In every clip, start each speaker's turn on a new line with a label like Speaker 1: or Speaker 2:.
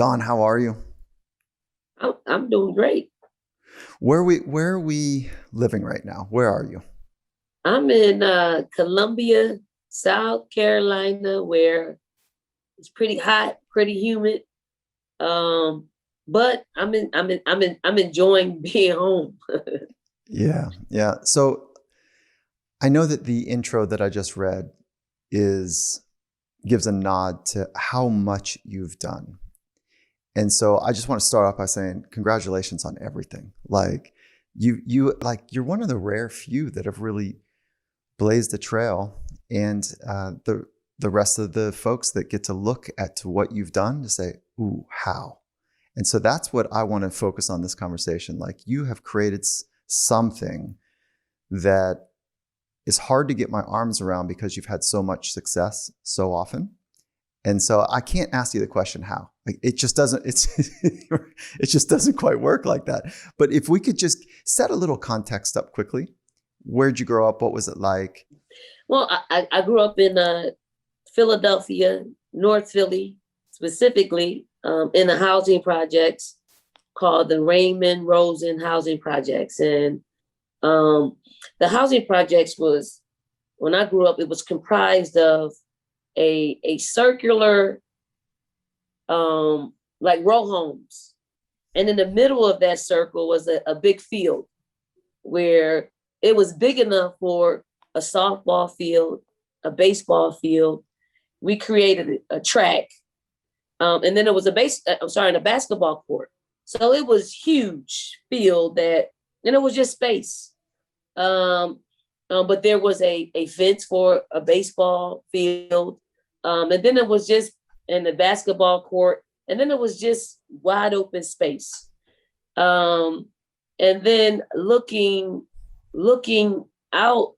Speaker 1: Don, how are you?
Speaker 2: I'm doing great.
Speaker 1: Where are we living right now? Where are you?
Speaker 2: I'm in Columbia, South Carolina, where it's pretty hot, pretty humid. Um, but I'm enjoying being home.
Speaker 1: Yeah, yeah. So I know that the intro that I just read is gives a nod to how much you've done. And so I just want to start off by saying congratulations on everything. Like you're one of the rare few that have really blazed the trail, and the rest of the folks that get to look at what you've done to say, "Ooh, how?" And so that's what I want to focus on this conversation. Like you have created something that is hard to get my arms around because you've had so much success so often. And so I can't ask you the question how. Like it just doesn't. It just doesn't quite work like that. But if we could just set a little context up quickly. Where'd you grow up? What was it like?
Speaker 2: Well, I grew up in Philadelphia, North Philly, specifically in the housing projects called the Raymond Rosen Housing Projects. And the housing projects was, when I grew up, it was comprised of a circular, like row homes. And in the middle of that circle was a big field where it was big enough for a softball field, a baseball field. We created a track. And then it was a basketball court. So it was huge field and it was just space. But there was a fence for a baseball field. And then it was just in the basketball court. And then it was just wide open space. And then looking out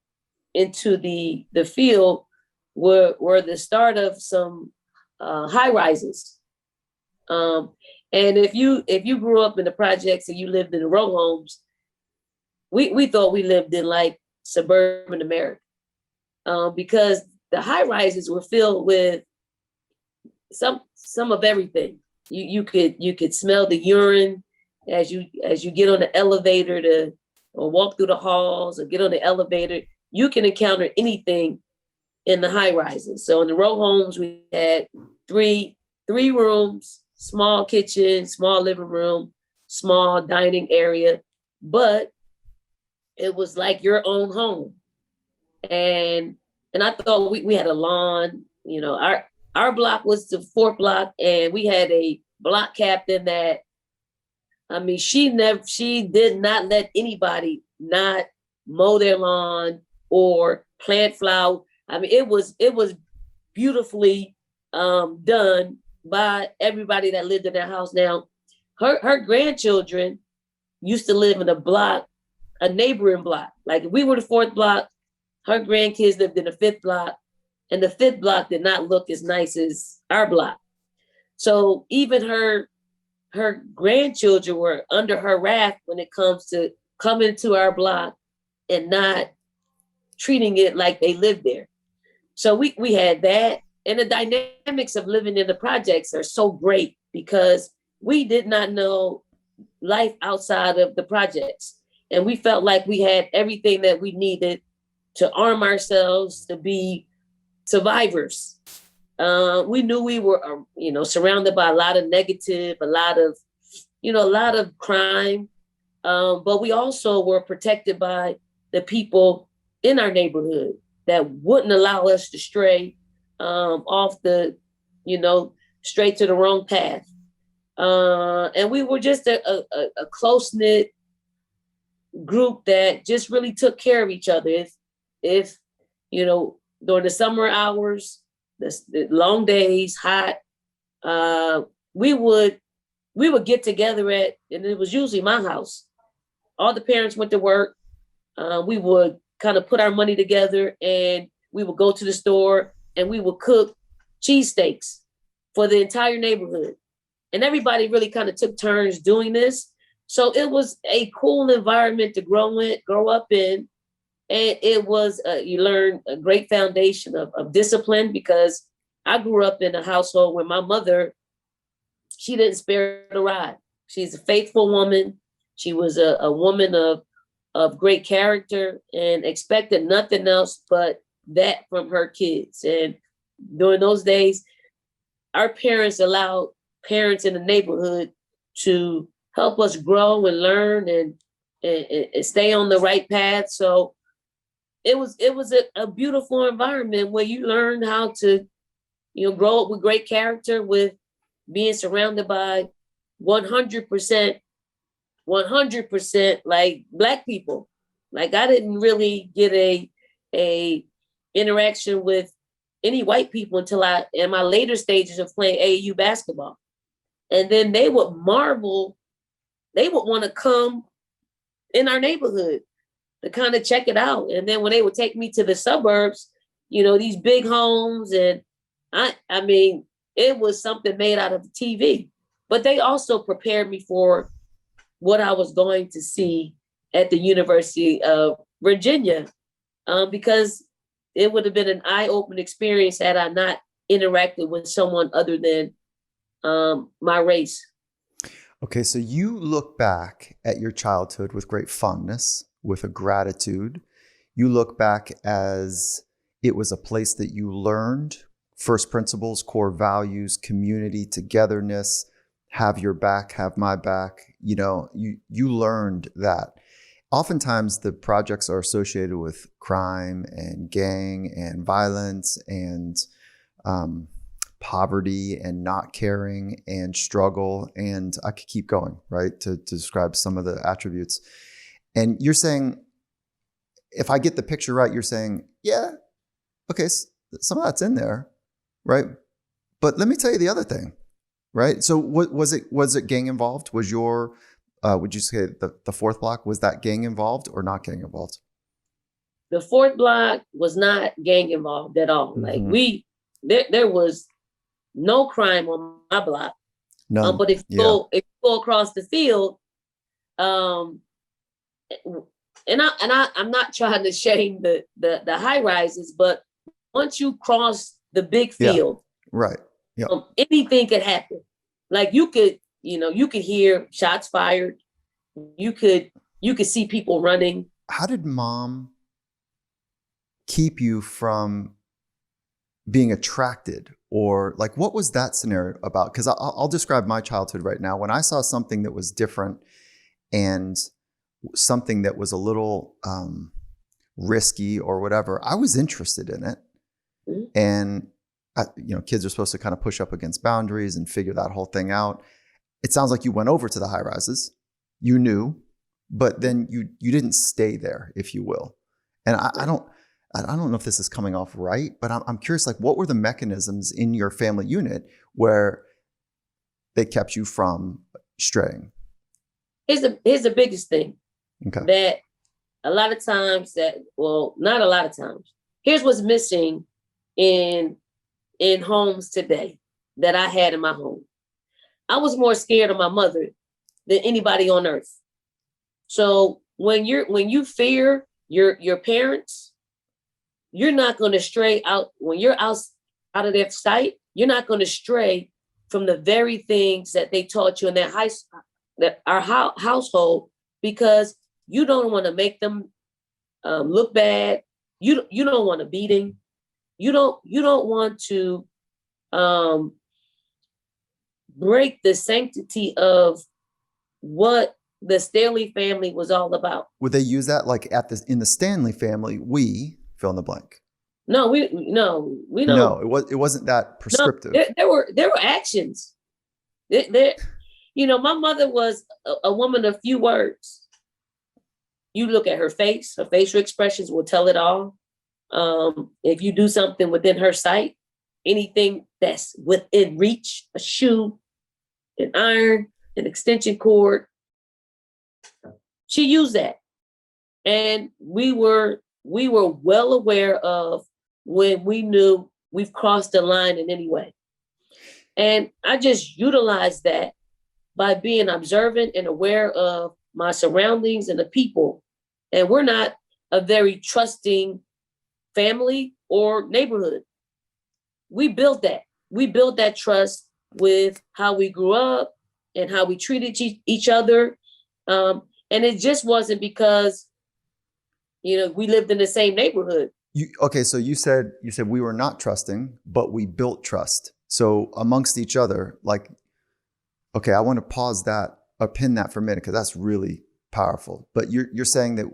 Speaker 2: into the field were the start of some high rises. And if you grew up in the projects and you lived in the row homes, we thought we lived in like suburban America, because the high rises were filled with some of everything. You could smell the urine as you get on the elevator to or walk through the halls or get on the elevator. You can encounter anything in the high rises. So in the row homes, we had three rooms, small kitchen, small living room, small dining area, but it was like your own home. And I thought we had a lawn. Our block was the fourth block, and we had a block captain that, I mean, she did not let anybody not mow their lawn or plant flower. I mean, it was beautifully done by everybody that lived in that house. Now, her grandchildren used to live in a neighboring block. Like if we were the fourth block, her grandkids lived in the fifth block, and the fifth block did not look as nice as our block. So even her grandchildren were under her wrath when it comes to coming to our block and not treating it like they lived there. So we had that. And the dynamics of living in the projects are so great because we did not know life outside of the projects. And we felt like we had everything that we needed to arm ourselves to be survivors. We knew we were, surrounded by a lot of negative, a lot of crime. But we also were protected by the people in our neighborhood that wouldn't allow us to stray off straight to the wrong path. And we were just a close-knit group that just really took care of each other. If during the summer hours, the long days, hot, we would get together and it was usually my house. All the parents went to work. We would kind of put our money together and we would go to the store and we would cook cheesesteaks for the entire neighborhood. And everybody really kind of took turns doing this. So it was a cool environment to grow up in. And it was, you learn a great foundation of discipline, because I grew up in a household where my mother, she didn't spare the rod. She's a faithful woman. She was a woman of great character and expected nothing else but that from her kids. And during those days, our parents allowed parents in the neighborhood to help us grow and learn and stay on the right path. So it was a beautiful environment where you learn how to, grow up with great character, with being surrounded by 100% like Black people. Like I didn't really get a interaction with any white people until in my later stages of playing AAU basketball. And then they would marvel, they would want to come in our neighborhood to kind of check it out. And then when they would take me to the suburbs, these big homes, and I mean, it was something made out of the TV. But they also prepared me for what I was going to see at the University of Virginia, because it would have been an eye-opening experience had I not interacted with someone other than my race.
Speaker 1: Okay, so you look back at your childhood with great fondness, with a gratitude. You look back as it was a place that you learned first principles, core values, community, togetherness, have your back, have my back. You learned that. Oftentimes the projects are associated with crime and gang and violence and poverty and not caring and struggle. And I could keep going, right, to describe some of the attributes. And you're saying, if I get the picture right, you're saying, yeah, okay, some of that's in there, right? But let me tell you the other thing, right? So was it gang involved? Was your, would you say the fourth block, was that gang involved or not gang involved?
Speaker 2: The fourth block was not gang involved at all.
Speaker 1: Mm-hmm.
Speaker 2: Like there was no crime on my block.
Speaker 1: None.
Speaker 2: But if you go across the field, and I'm not trying to shame the high rises, but once you cross the big field,
Speaker 1: right, yeah,
Speaker 2: anything could happen. Like you could hear shots fired. You could see people running.
Speaker 1: How did mom keep you from being attracted, or like what was that scenario about? Because I'll describe my childhood right now. When I saw something that was different and something that was a little risky or whatever, I was interested in it. Mm-hmm. And kids are supposed to kind of push up against boundaries and figure that whole thing out. It sounds like you went over to the high rises, you knew, but then you didn't stay there, if you will. And I don't know if this is coming off right, but I'm curious, like, what were the mechanisms in your family unit where they kept you from straying?
Speaker 2: Here's the biggest thing.
Speaker 1: Okay.
Speaker 2: That a lot of times not a lot of times. Here's what's missing in homes today that I had in my home. I was more scared of my mother than anybody on earth. So when you fear your parents, you're not going to stray out. When you're out of their sight, you're not going to stray from the very things that they taught you in our household, because you don't want to make them look bad. You don't want a beating. You don't want to break the sanctity of what the Staley family was all about.
Speaker 1: Would they use that like in the Stanley family? We fill in the blank.
Speaker 2: No, we don't.
Speaker 1: No, it wasn't that prescriptive.
Speaker 2: No, there were actions. My mother was a woman of few words. You look at her facial expressions will tell it all. If you do something within her sight, anything that's within reach, a shoe, an iron, an extension cord, she used that. And we were well aware of when we knew we've crossed the line in any way. And I just utilized that by being observant and aware of my surroundings and the people. And we're not a very trusting family or neighborhood. We built that. We built that trust with how we grew up and how we treated each other. And it just wasn't because, we lived in the same neighborhood.
Speaker 1: So you said we were not trusting, but we built trust. So amongst each other, like, okay, I want to pause that or pin that for a minute because that's really powerful. But you're saying that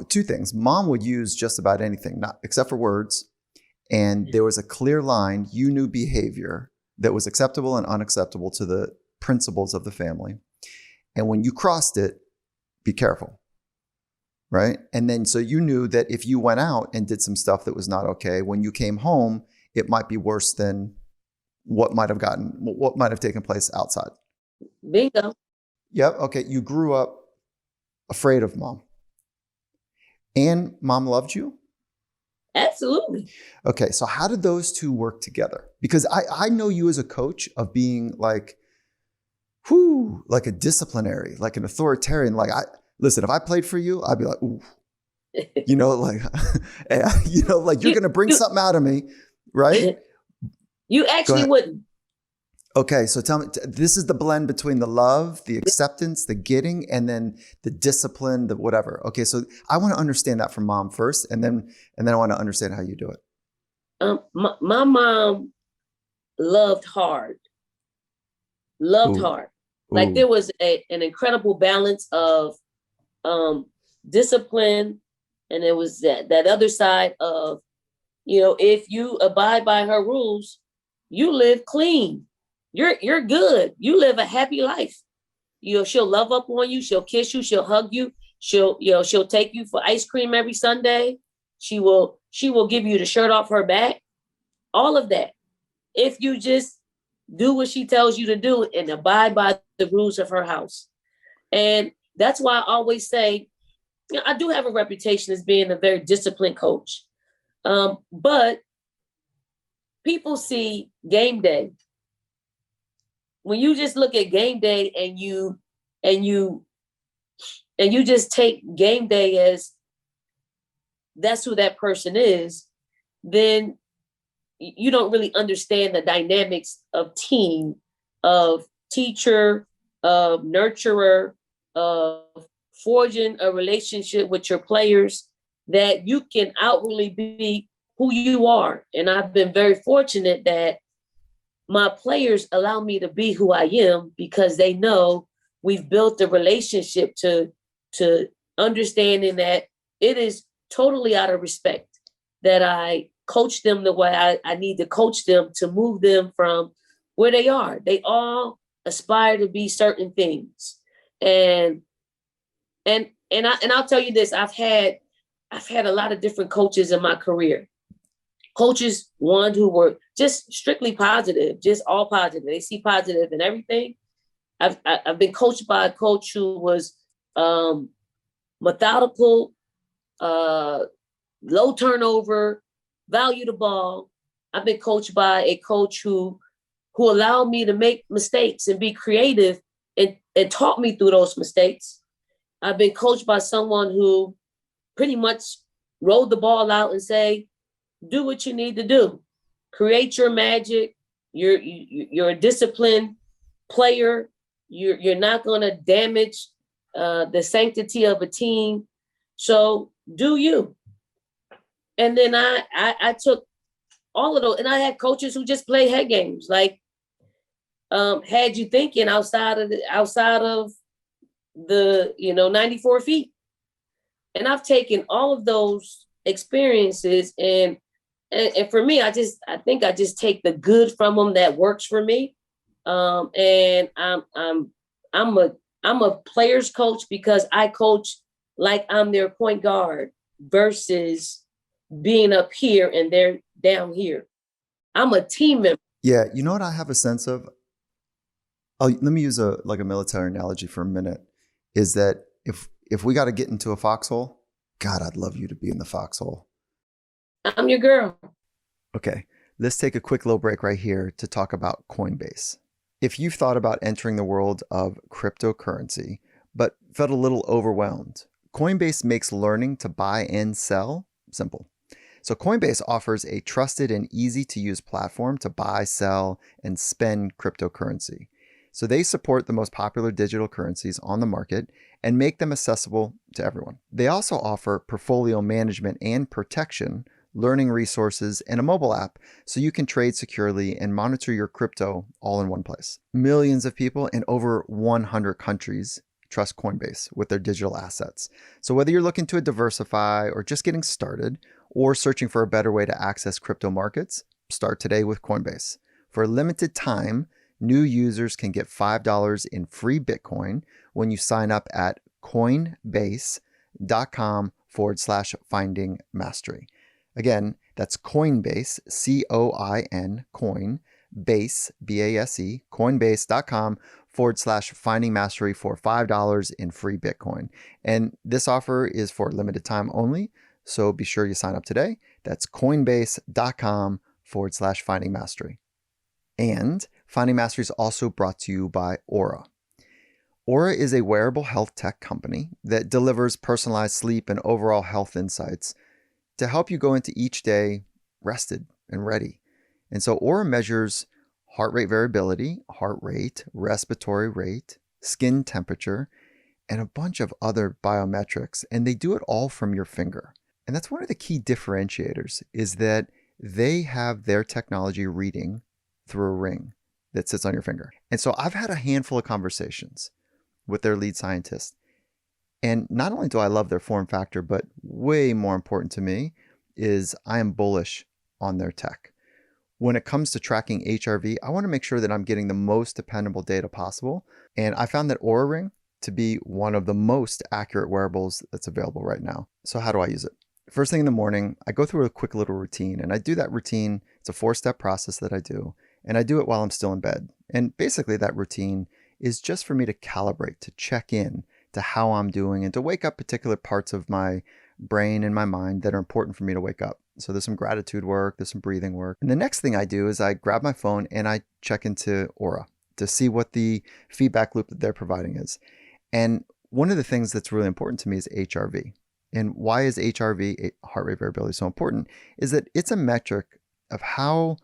Speaker 1: two things. Mom would use just about anything, not except for words. And there was a clear line. You knew behavior that was acceptable and unacceptable to the principles of the family. And when you crossed it, be careful. Right? And then so you knew that if you went out and did some stuff that was not okay, when you came home, it might be worse than what might have taken place outside.
Speaker 2: Bingo.
Speaker 1: Yep. Okay. You grew up afraid of mom. And mom loved you?
Speaker 2: Absolutely.
Speaker 1: Okay. So how did those two work together? Because I know you as a coach of being like a disciplinary, like an authoritarian. Like listen, if I played for you, I'd be like, ooh, like you're going to bring something out of me, right?
Speaker 2: You actually wouldn't.
Speaker 1: Okay, so tell me, this is the blend between the love, the acceptance, the getting, and then the discipline, the whatever. Okay, so I want to understand that from mom first, and then I want to understand how you do it.
Speaker 2: My mom loved hard. Like there was an incredible balance of discipline, and there was that other side of, if you abide by her rules, you live clean. You're good. You live a happy life. She'll love up on you. She'll kiss you. She'll hug you. She'll take you for ice cream every Sunday. She will give you the shirt off her back. All of that. If you just do what she tells you to do and abide by the rules of her house. And that's why I always say, I do have a reputation as being a very disciplined coach. But people see game day. When you just look at game day and you just take game day as that's who that person is, then you don't really understand the dynamics of team, of teacher, of nurturer, of forging a relationship with your players, that you can outwardly be who you are. And I've been very fortunate that my players allow me to be who I am because they know we've built a relationship to understanding that it is totally out of respect that I coach them the way I need to coach them to move them from where they are. They all aspire to be certain things. And I'll tell you this, I've had a lot of different coaches in my career. Coaches, one who were just strictly positive, just all positive. They see positive in everything. I've been coached by a coach who was methodical, low turnover, value the ball. I've been coached by a coach who allowed me to make mistakes and be creative and taught me through those mistakes. I've been coached by someone who pretty much rolled the ball out and say, do what you need to do. Create your magic. You're a disciplined player. You're not going to damage the sanctity of a team. So do you. And then I took all of those, and I had coaches who just play head games, like had you thinking outside of the 94 feet. And I've taken all of those experiences and for me, I think I just take the good from them that works for me. And I'm a player's coach because I coach like I'm their point guard versus being up here and they're down here. I'm a team member.
Speaker 1: Yeah, you know what I have a sense of? Let me use a military analogy for a minute. Is that if we got to get into a foxhole, God, I'd love you to be in the foxhole.
Speaker 2: I'm your girl.
Speaker 1: Okay, let's take a quick little break right here to talk about Coinbase. If you've thought about entering the world of cryptocurrency, but felt a little overwhelmed, Coinbase makes learning to buy and sell simple. So Coinbase offers a trusted and easy to use platform to buy, sell, and spend cryptocurrency. So they support the most popular digital currencies on the market and make them accessible to everyone. They also offer portfolio management and protection, learning resources, and a mobile app so you can trade securely and monitor your crypto all in one place. Millions of people in over 100 countries trust Coinbase with their digital assets. So whether you're looking to diversify or just getting started or searching for a better way to access crypto markets, start today with Coinbase. For a limited time, new users can get $5 in free Bitcoin when you sign up at coinbase.com/finding mastery. Again, that's Coinbase, C-O-I-N, coin, base, B-A-S-E, coinbase.com/finding mastery for $5 in free Bitcoin. And this offer is for limited time only, so be sure you sign up today. That's coinbase.com/finding mastery. And Finding Mastery is also brought to you by Aura. Aura is a wearable health tech company that delivers personalized sleep and overall health insights to help you go into each day rested and ready. And so Aura measures heart rate variability, heart rate, respiratory rate, skin temperature, and a bunch of other biometrics. And they do it all from your finger. And that's one of the key differentiators, is that they have their technology reading through a ring that sits on your finger. And so I've had a handful of conversations with their lead scientist. And not only do I love their form factor, but way more important to me is I am bullish on their tech. When it comes to tracking HRV, I want to make sure that I'm getting the most dependable data possible. And I found that Oura Ring to be one of the most accurate wearables that's available right now. So how do I use it? First thing in the morning, I go through a quick little routine, and I do that routine. It's a 4-step process that I do, and I do it while I'm still in bed. And basically that routine is just for me to calibrate, to check in to how I'm doing, and to wake up particular parts of my brain and my mind that are important for me to wake up. So there's some gratitude work, there's some breathing work. And the next thing I do is I grab my phone and I check into Aura to see what the feedback loop that they're providing is. And one of the things that's really important to me is HRV. And why is HRV, heart rate variability, so important is that it's a metric of how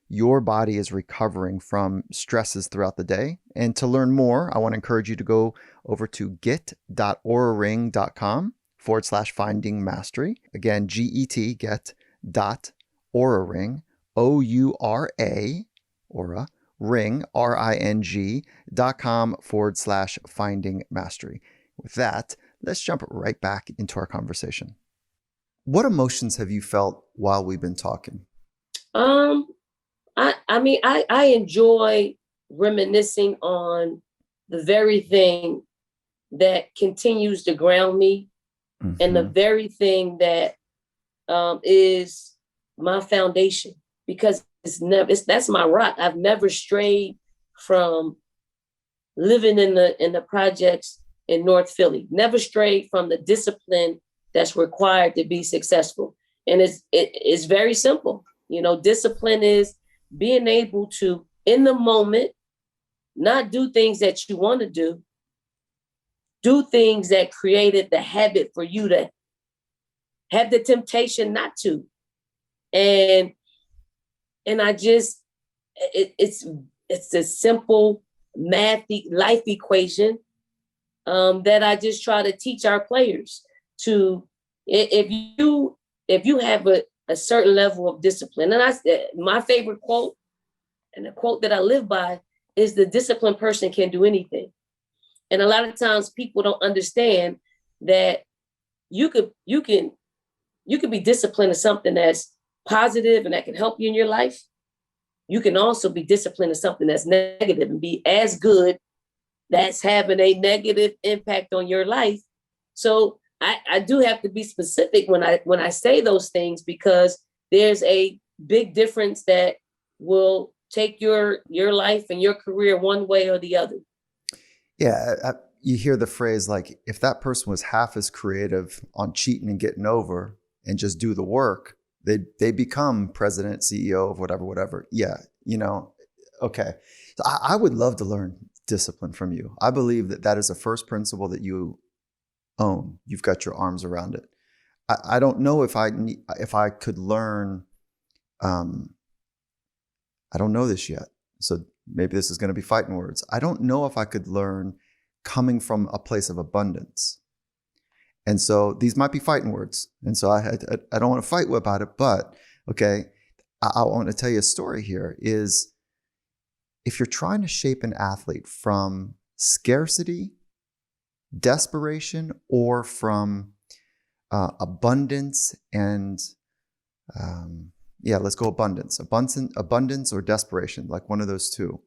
Speaker 1: your body is recovering from stresses throughout the day. And to learn more, I want to encourage you to go over to get.auraring.com/finding mastery. Again, GET, get.auraring, O-U-R-A, Aura, ring, RING.com/finding mastery. With that, let's jump right back into our conversation. What emotions have you felt while we've been talking?
Speaker 2: I enjoy reminiscing on the very thing that continues to ground me, and the very thing that is my foundation, because that's my rock. I've never strayed from living in the projects in North Philly, never strayed from the discipline that's required to be successful. And it's very simple. Discipline is being able to, in the moment, not do things that you want to do things that created the habit for you to have the temptation not to. And I just, it's a simple math life equation that I just try to teach our players to. If you have a certain level of discipline, and my favorite quote, and the quote that I live by, is the disciplined person can do anything. And a lot of times people don't understand that you could be disciplined to something that's positive and that can help you in your life. You can also be disciplined to something that's negative and be as good, that's having a negative impact on your life. So I do have to be specific when I say those things, because there's a big difference that will take your life and your career one way or the other.
Speaker 1: Yeah, you hear the phrase like, if that person was half as creative on cheating and getting over and just do the work, they become president, CEO of whatever. Yeah, okay. So I would love to learn discipline from you. I believe that is the first principle that you own. You've got your arms around it. I don't know if I could learn. I don't know this yet. So maybe this is going to be fighting words. I don't know if I could learn coming from a place of abundance. And so these might be fighting words. And so I don't want to fight about it, but okay, I want to tell you a story here is if you're trying to shape an athlete from scarcity, desperation, or from abundance and let's go abundance or desperation, like one of those two.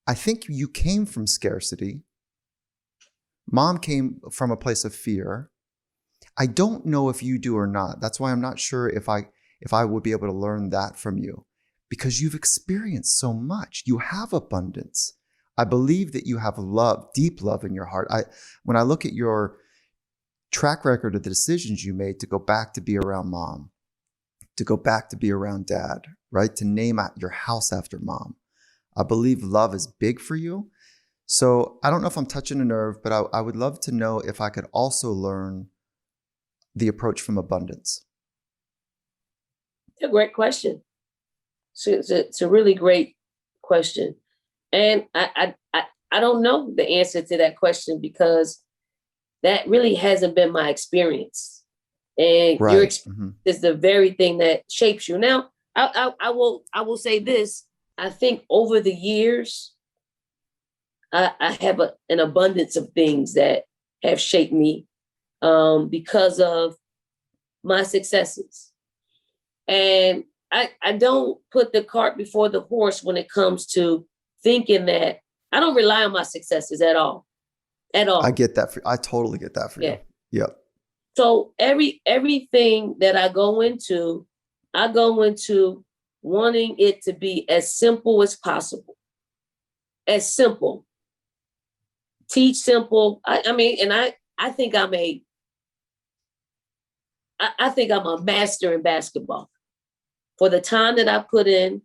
Speaker 1: I think you came from scarcity. Mom came from a place of fear. I don't know if you do or not. That's why I'm not sure if I would be able to learn that from you, because you've experienced so much. You have abundance. I believe that you have love, deep love in your heart. When I look at your track record of the decisions you made to go back to be around mom, to go back to be around dad, right? To name your house after mom. I believe love is big for you. So I don't know if I'm touching a nerve, but I would love to know if I could also learn the approach from abundance.
Speaker 2: A great question. It's a really great question. And I don't know the answer to that question because that really hasn't been my experience. And
Speaker 1: right.
Speaker 2: Your experience is the very thing that shapes you. Now, I will say this. I think over the years, I have an abundance of things that have shaped me because of my successes. And I don't put the cart before the horse when it comes to thinking that I don't rely on my successes at all. At all.
Speaker 1: I get that. I totally get that for you. Yep.
Speaker 2: So everything that I go into wanting it to be as simple as possible. As simple. Teach simple. I think I'm a master in basketball. For the time that I put in,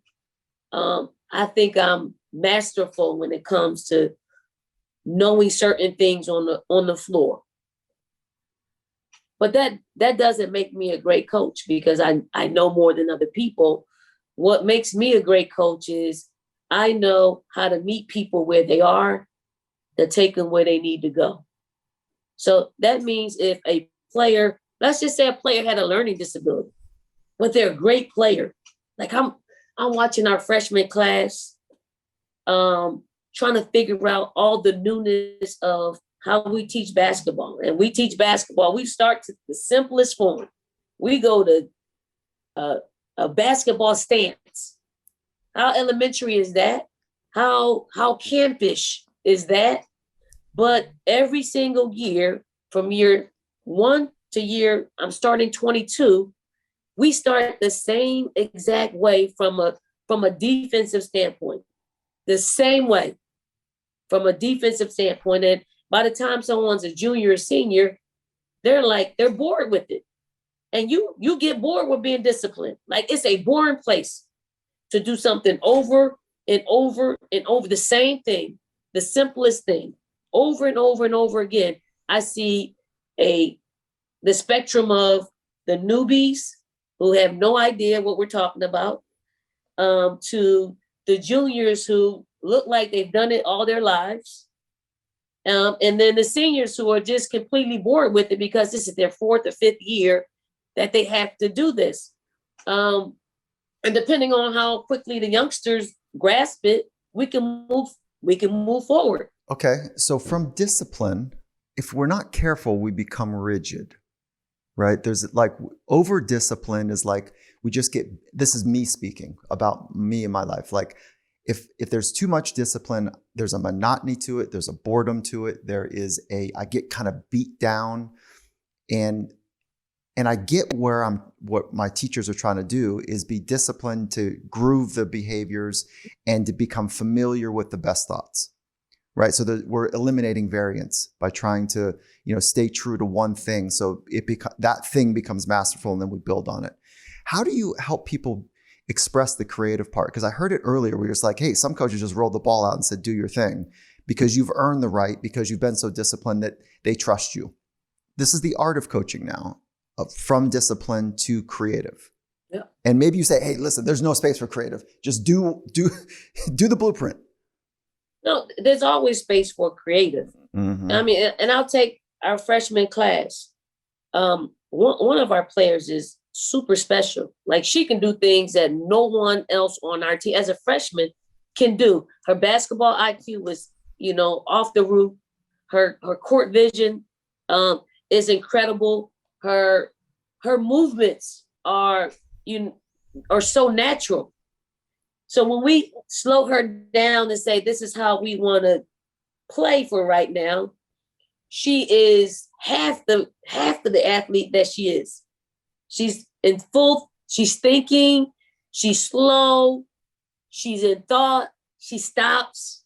Speaker 2: I think I'm masterful when it comes to knowing certain things on the floor. But that doesn't make me a great coach because I know more than other people. What makes me a great coach is I know how to meet people where they are, to take them where they need to go. So that means if a player, let's just say a player had a learning disability, but they're a great player. Like I'm watching our freshman class, trying to figure out all the newness of how we teach basketball. And we teach basketball. We start to the simplest form. We go to a basketball stance. How elementary is that? How campish is that? But every single year, from year 1 to year, I'm starting 22, we start the same exact way from a defensive standpoint. The same way from a defensive standpoint. And by the time someone's a junior or senior, they're bored with it. And you get bored with being disciplined. Like it's a boring place to do something over and over and over, the same thing, the simplest thing, over and over and over again. I see the spectrum of the newbies who have no idea what we're talking about, to the juniors who look like they've done it all their lives. And then the seniors who are just completely bored with it because this is their 4th or 5th year that they have to do this. And depending on how quickly the youngsters grasp it, we can move forward.
Speaker 1: Okay. So from discipline, if we're not careful, we become rigid, right? There's like over discipline is like, this is me speaking about me in my life. Like if there's too much discipline, there's a monotony to it. There's a boredom to it. I get kind of beat down, and I get what my teachers are trying to do is be disciplined to groove the behaviors and to become familiar with the best thoughts, right? So that we're eliminating variance by trying to, stay true to one thing. So that thing becomes masterful and then we build on it. How do you help people express the creative part? Because I heard it earlier. We were just like, hey, some coaches just rolled the ball out and said, do your thing because you've earned the right, because you've been so disciplined that they trust you. this is the art of coaching now, from discipline to creative.
Speaker 2: Yeah.
Speaker 1: And maybe you say, hey, listen, there's no space for creative. Just do the blueprint.
Speaker 2: No, there's always space for creative.
Speaker 1: Mm-hmm.
Speaker 2: I mean, and I'll take our freshman class. One of our players is super special. Like, she can do things that no one else on our team as a freshman can do. Her basketball IQ was, off the roof. Her court vision is incredible. Her movements are so natural. So when we slow her down and say, this is how we want to play for right now, she is half of the athlete that she is. She's she's thinking, she's slow, she's in thought, she stops.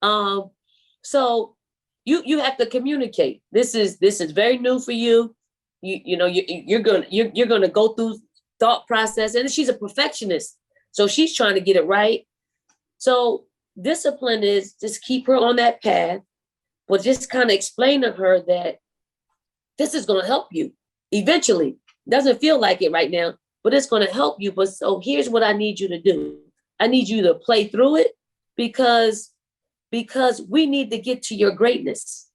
Speaker 2: So you have to communicate. This is very new for you. You're gonna go through thought process, and she's a perfectionist. So she's trying to get it right. So discipline is just keep her on that path, but just kind of explain to her that this is going to help you eventually. Doesn't feel like it right now, but it's going to help you. But so here's what I need you to do. I need you to play through it because we need to get to your greatness.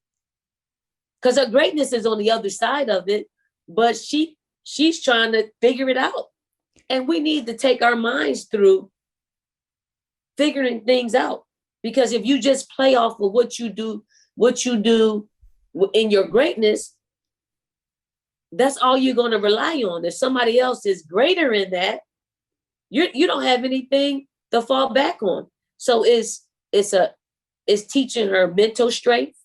Speaker 2: Because her greatness is on the other side of it, but she's trying to figure it out. And we need to take our minds through figuring things out. Because if you just play off of what you do in your greatness, that's all you're going to rely on. If somebody else is greater in that, you don't have anything to fall back on. So it's teaching her mental strength.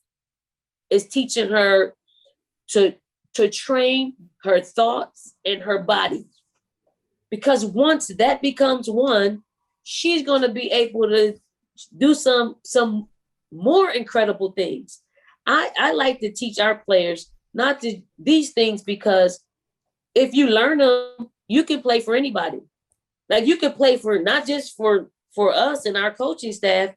Speaker 2: It's teaching her to train her thoughts and her body. Because once that becomes one, she's going to be able to do some more incredible things. I like to teach our players these things because if you learn them, you can play for anybody. Like, you can play for not just for us and our coaching staff,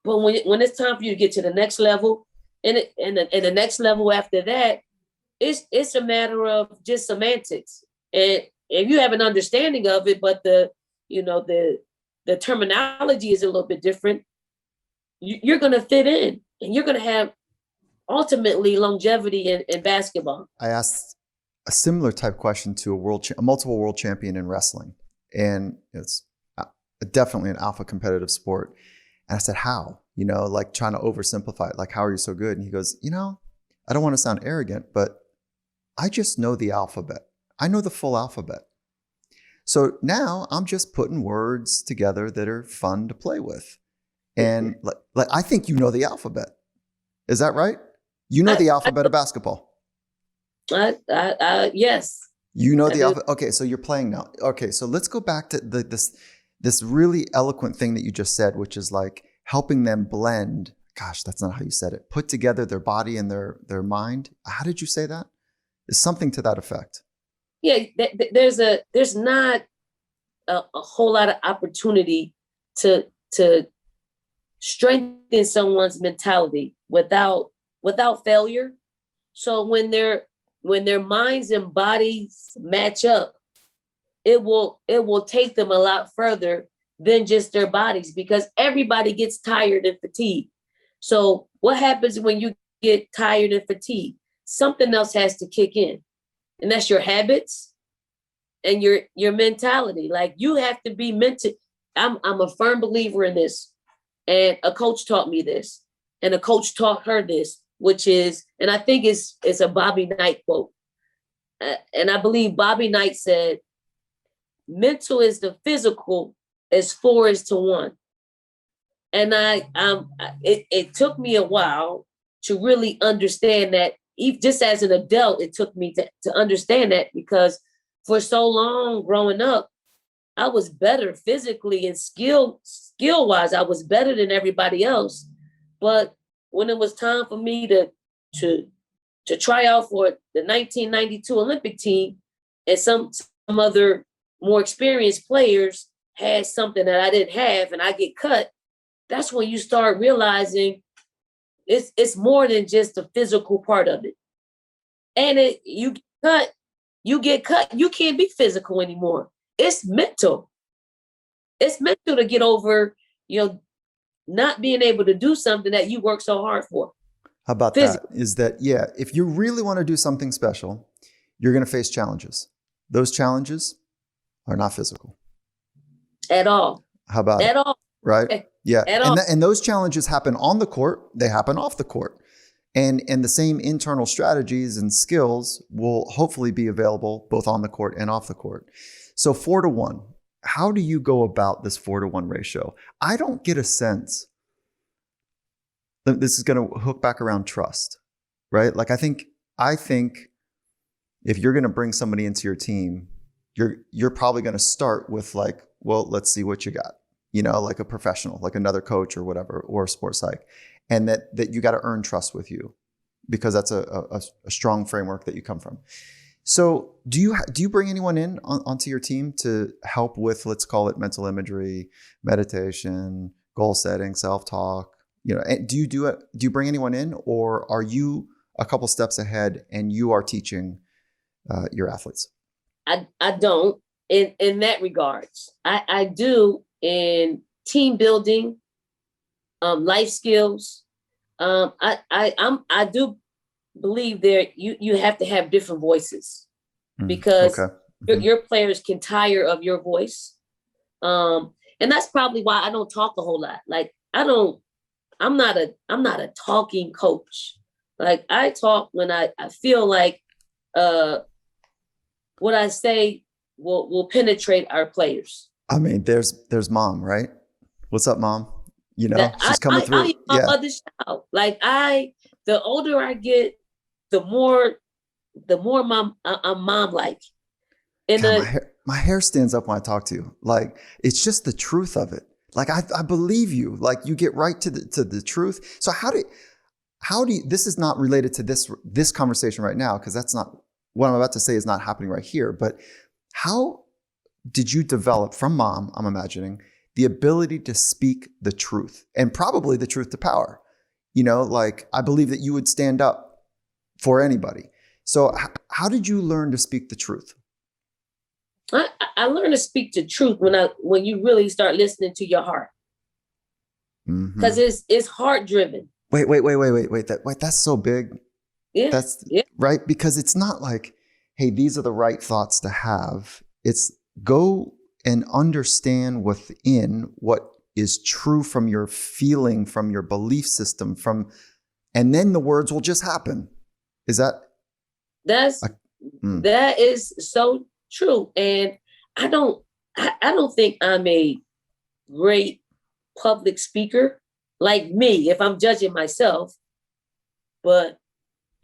Speaker 2: but when it's time for you to get to the next level and the next level after that, it's a matter of just semantics. And if you have an understanding of it, but the terminology is a little bit different, you're going to fit in and you're going to have ultimately longevity in basketball.
Speaker 1: I asked a similar type question to a multiple world champion in wrestling, and it's definitely an alpha competitive sport. And I said, how? Like, trying to oversimplify it, like, how are you so good? And he goes, I don't want to sound arrogant, but I just know the alphabet. I know the full alphabet. So now I'm just putting words together that are fun to play with. And like I think you know the alphabet. Is that right? You know the alphabet of basketball.
Speaker 2: Yes.
Speaker 1: You know the alphabet. Okay, so you're playing now. Okay, so let's go back to this really eloquent thing that you just said, which is like helping them blend. Gosh, that's not how you said it. Put together their body and their mind. How did you say that? It's something to that effect.
Speaker 2: Yeah, there's not a whole lot of opportunity to strengthen someone's mentality without failure. So when their minds and bodies match up, it will take them a lot further than just their bodies, because everybody gets tired and fatigued. So what happens when you get tired and fatigued? Something else has to kick in. And that's your habits and your mentality. Like, you have to be mental. I'm a firm believer in this. And a coach taught me this. And a coach taught her this, which is, and I think it's a Bobby Knight quote. And I believe Bobby Knight said, mental is the physical as 4 is to 1. And it took me a while to really understand that. Just as an adult, it took me to understand that, because for so long growing up, I was better physically and skill-wise. I was better than everybody else. But when it was time for me to try out for the 1992 Olympic team, and some other more experienced players had something that I didn't have, and I get cut, that's when you start realizing it's more than just the physical part of it. And you get cut, you can't be physical anymore. It's mental. It's mental to get over, not being able to do something that you work so hard for.
Speaker 1: How about that? Is that, yeah, if you really want to do something special, you're going to face challenges. Those challenges are not physical.
Speaker 2: At all.
Speaker 1: How about
Speaker 2: At all.
Speaker 1: Right? Yeah.
Speaker 2: At all.
Speaker 1: And those challenges happen on the court. They happen off the court. And the same internal strategies and skills will hopefully be available both on the court and off the court. So 4-1, how do you go about this 4-1 ratio? I don't get a sense. This is going to hook back around trust, right? Like I think if you're going to bring somebody into your team, you're probably going to start with like, well, let's see what you got, like a professional, like another coach or whatever, or a sports psych. And that you got to earn trust with you, because that's a strong framework that you come from. So do you bring anyone in onto your team to help with, let's call it mental imagery, meditation, goal setting, self-talk? Do you bring anyone in, or are you a couple steps ahead and you are teaching your athletes?
Speaker 2: I don't in that regards. I do in team building, life skills. I do believe there you have to have different voices, because your players can tire of your voice. And that's probably why I don't talk a whole lot. Like I'm not a talking coach. Like I talk when I feel like what I say will penetrate our players.
Speaker 1: I mean, there's Mom, right? What's up, Mom? She's coming through.
Speaker 2: I my mother's child. Like the older I get, the more I'm mom-like. And
Speaker 1: my hair stands up when I talk to you. Like, it's just the truth of it. Like, I believe you. Like, you get right to the truth. So how do you, this is not related to this conversation right now, because that's not what I'm about to say is not happening right here. But how did you develop from Mom, I'm imagining, the ability to speak the truth, and probably the truth to power? Like, I believe that you would stand up for anybody. So how did you learn to speak the truth?
Speaker 2: I learned to speak the truth when you really start listening to your heart, because it's heart driven.
Speaker 1: Wait. That's so big.
Speaker 2: Yeah.
Speaker 1: That's right. Because it's not like, hey, these are the right thoughts to have. It's go and understand within what is true from your feeling, from your belief system, and then the words will just happen. Is that?
Speaker 2: That is so true. And I don't think I'm a great public speaker, like me, if I'm judging myself, but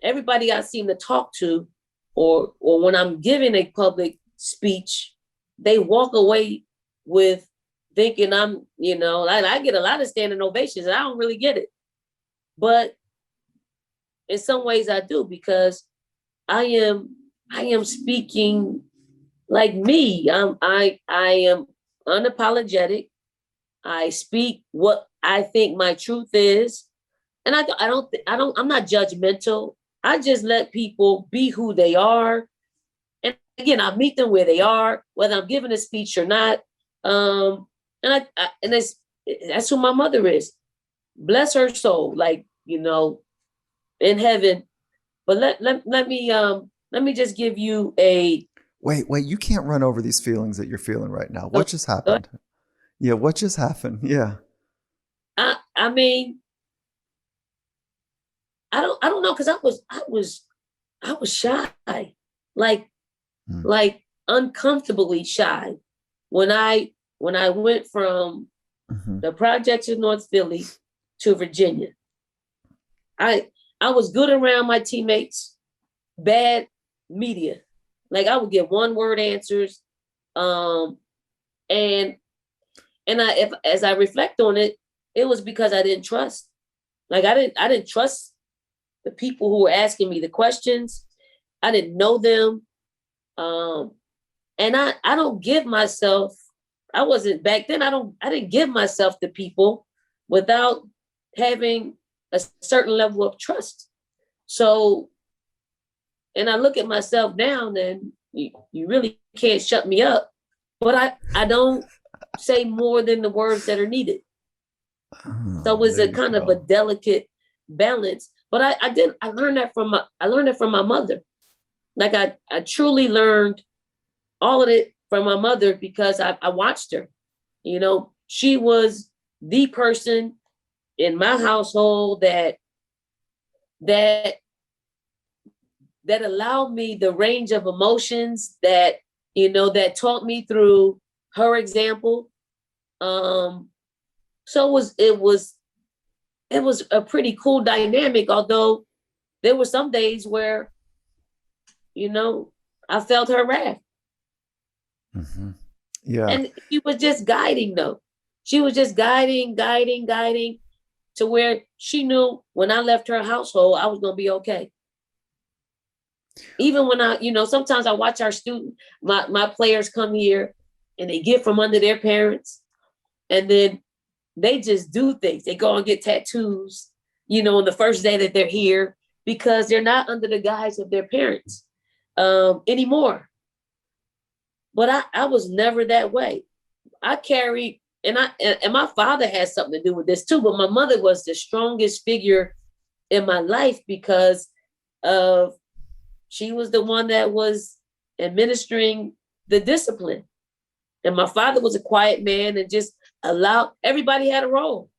Speaker 2: everybody I seem to talk to, or when I'm giving a public speech, they walk away with thinking I'm, I get a lot of standing ovations and I don't really get it. But in some ways I do, because I am speaking like me. I am unapologetic. I speak what I think my truth is. And I'm not judgmental. I just let people be who they are. And again, I meet them where they are, whether I'm giving a speech or not. And that's who my mother is. Bless her soul, like, in heaven. But let me just give you a
Speaker 1: wait. You can't run over these feelings that you're feeling right now. What just happened? Yeah, what just happened? Yeah.
Speaker 2: I mean, I don't know, because I was shy, like uncomfortably shy when I went from the projects in North Philly to Virginia. I was good around my teammates, bad media. Like I would get one word answers, and as I reflect on it, it was because I didn't trust. Like I didn't trust the people who were asking me the questions. I didn't know them. And I don't give myself, I wasn't back then, I didn't give myself to people without having a certain level of trust. So And I look at myself now, and you really can't shut me up. But I don't say more than the words that are needed. So it's a kind of a delicate balance. But I learned that from my mother. Like I truly learned all of it from my mother because I watched her. You know, she was the person in my household that allowed me the range of emotions that, you know, that taught me through her example. So it was a pretty cool dynamic, although there were some days where, you know, I felt her wrath.
Speaker 1: Mm-hmm. Yeah.
Speaker 2: And she was just guiding though. She was just guiding to where she knew when I left her household, I was going to be okay. Even when I, you know, sometimes I watch our my players come here and they get from under their parents and then they just do things. They go and get tattoos, you know, on the first day that they're here because they're not under the guise of their parents anymore. But I was never that way. I carried, and my father has something to do with this too, but my mother was the strongest figure in my life because of she was the one that was administering the discipline. And my father was a quiet man and just allowed everybody had a role.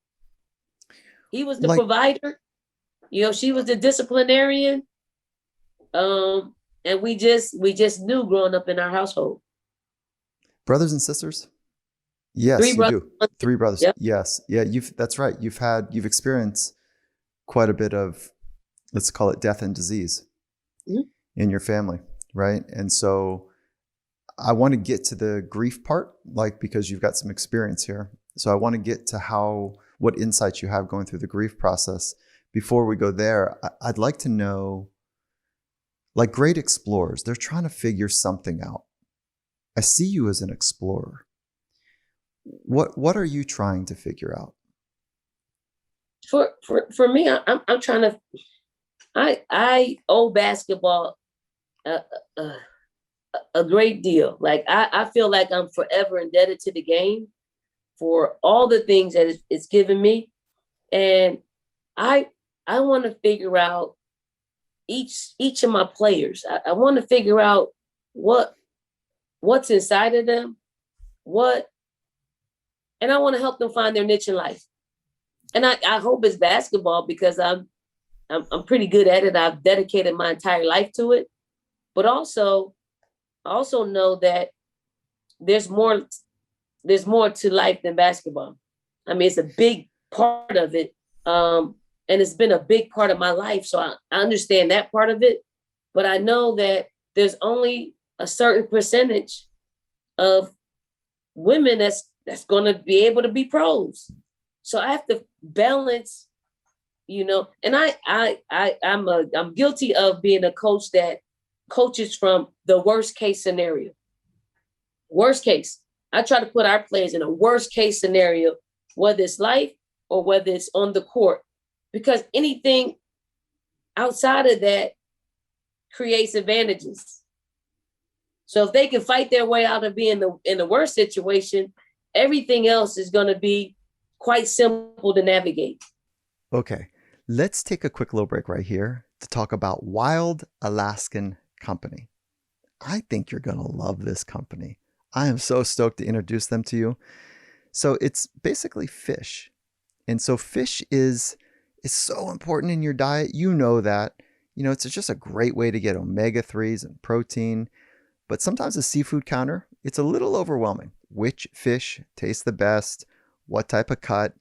Speaker 2: He was the provider, you know, she was the disciplinarian. And we just knew growing up in our household.
Speaker 1: Brothers and sisters? Yes, you do. 3 brothers. Yep. Yes. Yeah, that's right. You've experienced quite a bit of, let's call it death and disease in your family, right? And so I want to get to the grief part, like, because you've got some experience here. So I want to get to what insights you have going through the grief process. Before we go there, I'd like to know, like great explorers, they're trying to figure something out. I see you as an explorer. What are you trying to figure out?
Speaker 2: For me, I'm trying to. I owe basketball a great deal. Like I feel like I'm forever indebted to the game for all the things that it's given me, and I want to figure out each of my players. I want to figure out what's inside of them, and I want to help them find their niche in life. And I hope it's basketball because I'm pretty good at it. I've dedicated my entire life to it, but also know that there's more to life than basketball. I mean, it's a big part of it. And it's been a big part of my life. So I understand that part of it, but I know that there's only a certain percentage of women that's going to be able to be pros. So I have to balance, you know, and I'm guilty of being a coach that coaches from the worst case scenario. Worst case. I try to put our players in a worst case scenario, whether it's life or whether it's on the court, because anything outside of that creates advantages. So if they can fight their way out of being in the worst situation, everything else is going to be quite simple to navigate.
Speaker 1: Okay, let's take a quick little break right here to talk about Wild Alaskan Company. I think you're going to love this company. I am so stoked to introduce them to you. So it's basically fish. And so fish is so important in your diet. You know that. You know, it's just a great way to get omega-3s and protein. But sometimes the seafood counter, it's a little overwhelming. Which fish tastes the best? What type of cut?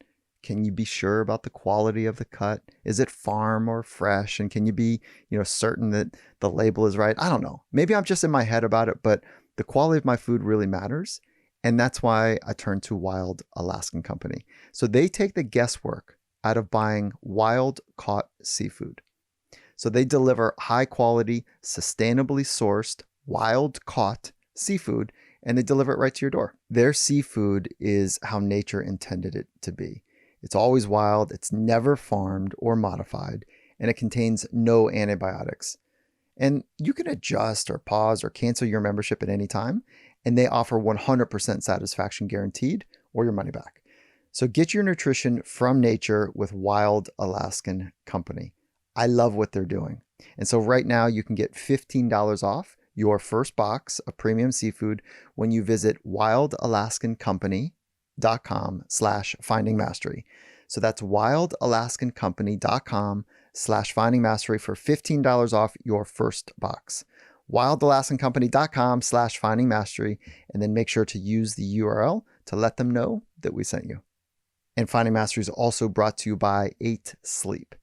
Speaker 1: Can you be sure about the quality of the cut? Is it farm or fresh? And can you be, you know, certain that the label is right? I don't know. Maybe I'm just in my head about it, but the quality of my food really matters. And that's why I turned to Wild Alaskan Company. So they take the guesswork out of buying wild caught seafood. So they deliver high quality, sustainably sourced, wild caught seafood, and they deliver it right to your door. Their seafood is how nature intended it to be. It's always wild, it's never farmed or modified, and it contains no antibiotics. And you can adjust or pause or cancel your membership at any time. And they offer 100% satisfaction guaranteed or your money back. So get your nutrition from nature with Wild Alaskan Company. I love what they're doing. And so right now you can get $15 off your first box of premium seafood when you visit wildalaskancompany.com/findingmastery. So that's wildalaskancompany.com/findingmastery for $15 off your first box. wildalaskancompany.com/findingmastery, and then make sure to use the URL to let them know that we sent you. And Finding Mastery is also brought to you by 8 Sleep.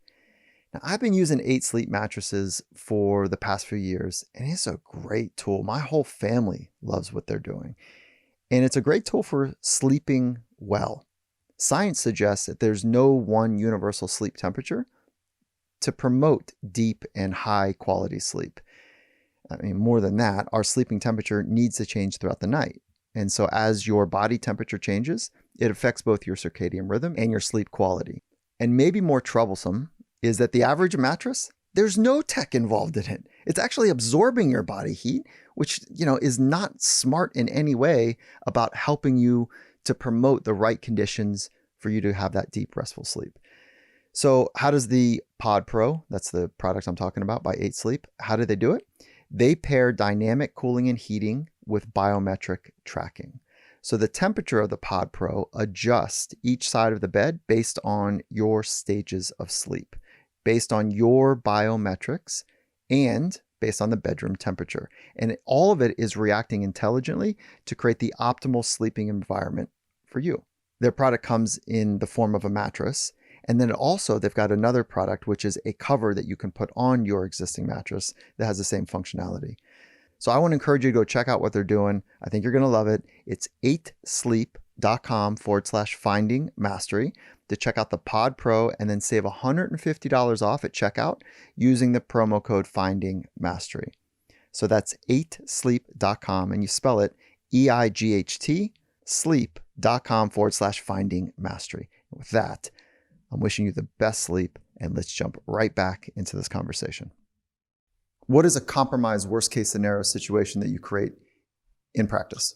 Speaker 1: Now, I've been using 8 Sleep mattresses for the past few years, and it's a great tool. My whole family loves what they're doing. And it's a great tool for sleeping well. Science suggests that there's no one universal sleep temperature to promote deep and high quality sleep. I mean, more than that, our sleeping temperature needs to change throughout the night. And so as your body temperature changes, it affects both your circadian rhythm and your sleep quality. And maybe more troublesome is that the average mattress, there's no tech involved in it. It's actually absorbing your body heat, which, is not smart in any way about helping you to promote the right conditions for you to have that deep, restful sleep. So how does the Pod Pro, that's the product I'm talking about by 8 Sleep, how do they do it? They pair dynamic cooling and heating with biometric tracking. So the temperature of the Pod Pro adjusts each side of the bed based on your stages of sleep, based on your biometrics, and based on the bedroom temperature. And all of it is reacting intelligently to create the optimal sleeping environment for you. Their product comes in the form of a mattress. And then also they've got another product, which is a cover that you can put on your existing mattress that has the same functionality. So I want to encourage you to go check out what they're doing. I think you're going to love it. It's 8sleep.com/finding mastery to check out the Pod Pro and then save $150 off at checkout using the promo code Finding Mastery. So that's 8sleep.com, and you spell it EIGHT, sleep.com/finding mastery. With that, I'm wishing you the best sleep, and let's jump right back into this conversation. What is a compromised worst case scenario situation that you create in practice?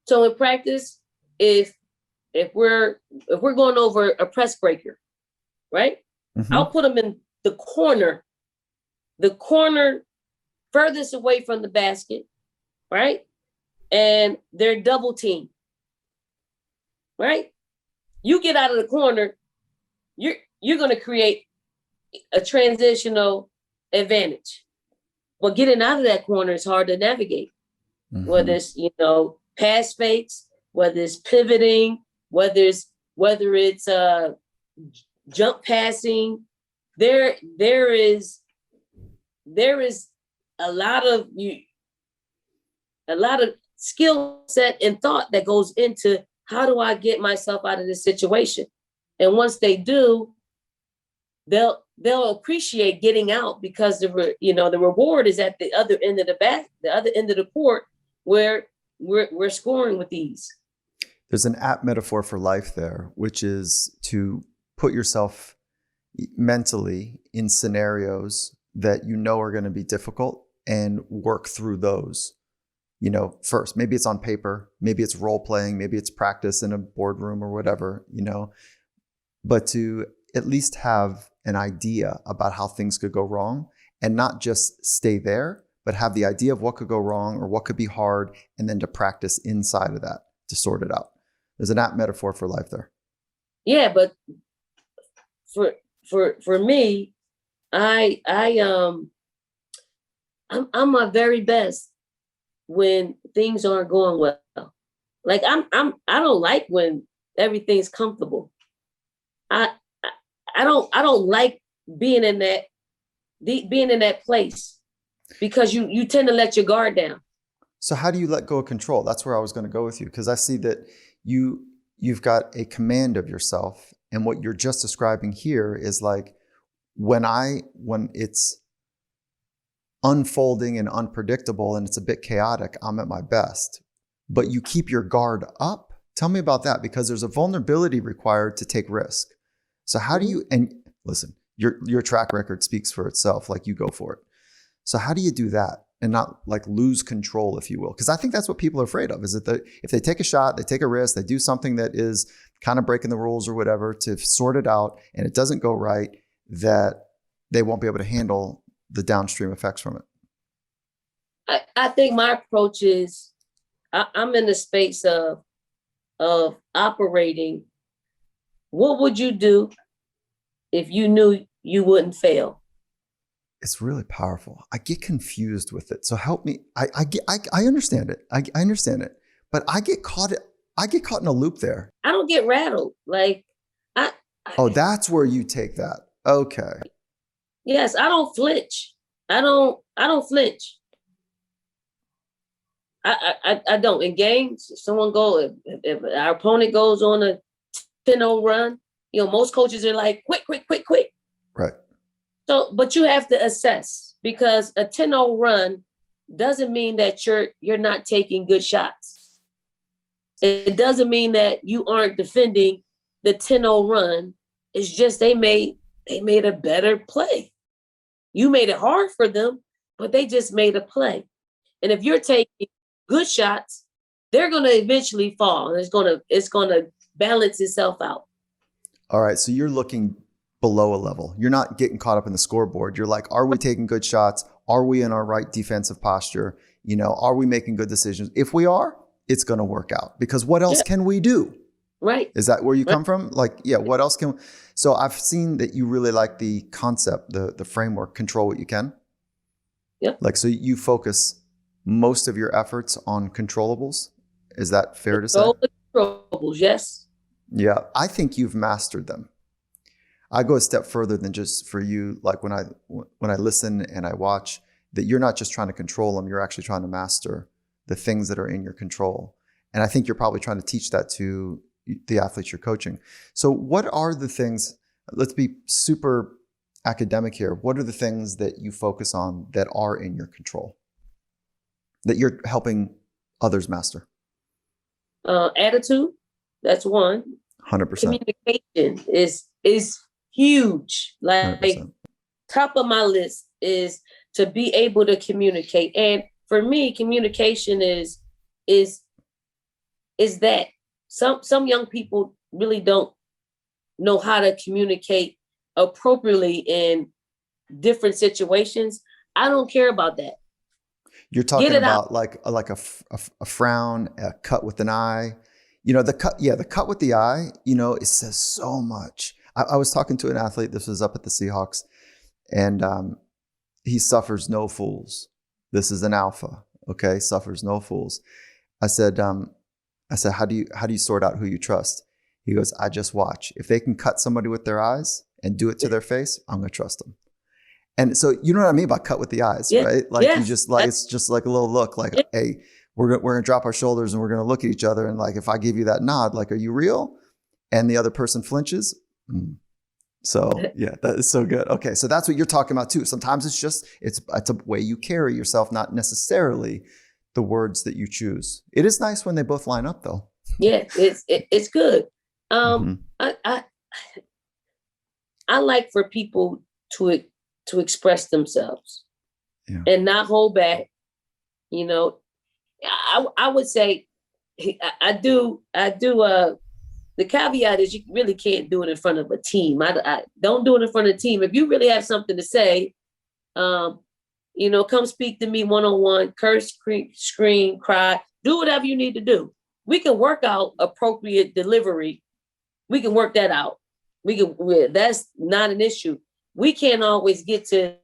Speaker 2: So in practice, if we're going over a press breaker, right? Mm-hmm. I'll put them in the corner furthest away from the basket, right? And they're double teamed, right? You get out of the corner, you're going to create a transitional advantage. But getting out of that corner is hard to navigate. Mm-hmm. Whether it's, pass fakes, whether it's pivoting, whether it's jump passing, there is a lot of skill set and thought that goes into how do I get myself out of this situation. And once they do, they'll appreciate getting out, because the reward is at the other end of the other end of the court, where we're scoring with ease.
Speaker 1: There's an apt metaphor for life there, which is to put yourself mentally in scenarios that are going to be difficult and work through those. First, maybe it's on paper, maybe it's role playing, maybe it's practice in a boardroom or whatever, but to at least have an idea about how things could go wrong, and not just stay there, but have the idea of what could go wrong or what could be hard, and then to practice inside of that to sort it out. There's an apt metaphor for life there.
Speaker 2: Yeah, but for me, I'm my very best when things aren't going well. Like I don't like when everything's comfortable. I don't like being in that place, because you tend to let your guard down.
Speaker 1: So how do you let go of control? That's where I was going to go with you, because I see that you've got a command of yourself, and what you're just describing here is like when it's unfolding and unpredictable and it's a bit chaotic, I'm at my best. But you keep your guard up. Tell me about that, because there's a vulnerability required to take risk. So how do you, and listen, your track record speaks for itself, like you go for it. So how do you do that and not like lose control, if you will? Because I think that's what people are afraid of, is that if they take a shot, they take a risk, they do something that is kind of breaking the rules or whatever to sort it out, and it doesn't go right, that they won't be able to handle the downstream effects from it.
Speaker 2: I think my approach is I'm in the space of operating. What would you do if you knew you wouldn't fail?
Speaker 1: It's really powerful. I get confused with it. So help me. I understand it. I understand it, but I get caught in a loop there.
Speaker 2: I don't get rattled. Like
Speaker 1: oh, that's where you take that. Okay.
Speaker 2: Yes, I don't flinch. I don't flinch. I don't. In games, if our opponent goes on a 10-0 run, most coaches are like, quick.
Speaker 1: Right.
Speaker 2: So, but you have to assess, because a 10-0 run doesn't mean that you're not taking good shots. It doesn't mean that you aren't defending the 10-0 run. It's just they made a better play. You made it hard for them, but they just made a play. And if you're taking good shots, they're going to eventually fall, and it's going to balance itself out.
Speaker 1: All right. So you're looking below a level. You're not getting caught up in the scoreboard. You're like, are we taking good shots? Are we in our right defensive posture? Are we making good decisions? If we are, it's going to work out, because what else can we do?
Speaker 2: Right.
Speaker 1: Is that where you come from? Like, yeah, what else can? So I've seen that you really like the concept, the framework, control what you can.
Speaker 2: Yep.
Speaker 1: Like, so you focus most of your efforts on controllables. Is that fair to say?
Speaker 2: Controllables, yes.
Speaker 1: Yeah. I think you've mastered them. I go a step further than just for you. Like when I listen and I watch, that you're not just trying to control them, you're actually trying to master the things that are in your control. And I think you're probably trying to teach that to the athletes you're coaching. So what are the things, let's be super academic here. What are the things that you focus on that are in your control, that you're helping others master?
Speaker 2: Attitude, that's one.
Speaker 1: 100%.
Speaker 2: Communication is huge. Like
Speaker 1: 100%.
Speaker 2: Top of my list is to be able to communicate. And for me, communication is that some young people really don't know how to communicate appropriately in different situations. I don't care about that.
Speaker 1: You're talking about like a frown, a cut with an eye. The cut with the eye, it says so much. I was talking to an athlete, this was up at the Seahawks, and he suffers no fools. This is an alpha, okay? Suffers no fools. I said, how do you sort out who you trust? He goes, I just watch. If they can cut somebody with their eyes and do it to their face, I'm going to trust them. And so you know what I mean by cut with the eyes, right? Like you just like, it's just like a little look like, hey, we're going to drop our shoulders and we're going to look at each other. And like, if I give you that nod, like, are you real? And the other person flinches. So yeah, that is so good. Okay. So that's what you're talking about too. Sometimes it's a way you carry yourself, not necessarily the words that you choose. It is nice when they both line up though.
Speaker 2: Yeah, it's good. I like for people to express themselves and not hold back. I would say I do. The caveat is you really can't do it in front of a team. I don't do it in front of a team. If you really have something to say, come speak to me one-on-one, curse, scream, cry, do whatever you need to do. We can work out appropriate delivery. We can work that out. That's not an issue. We can't always get to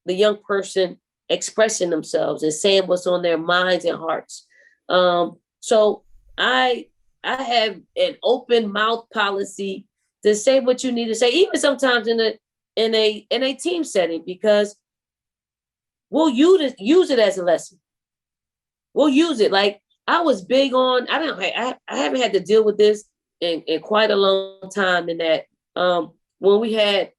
Speaker 2: the young person expressing themselves and saying what's on their minds and hearts. So I have an open mouth policy to say what you need to say, even sometimes in a team setting, because we'll use it as a lesson. We'll use it. Like I was big on, I haven't had to deal with this in quite a long time, in that when we had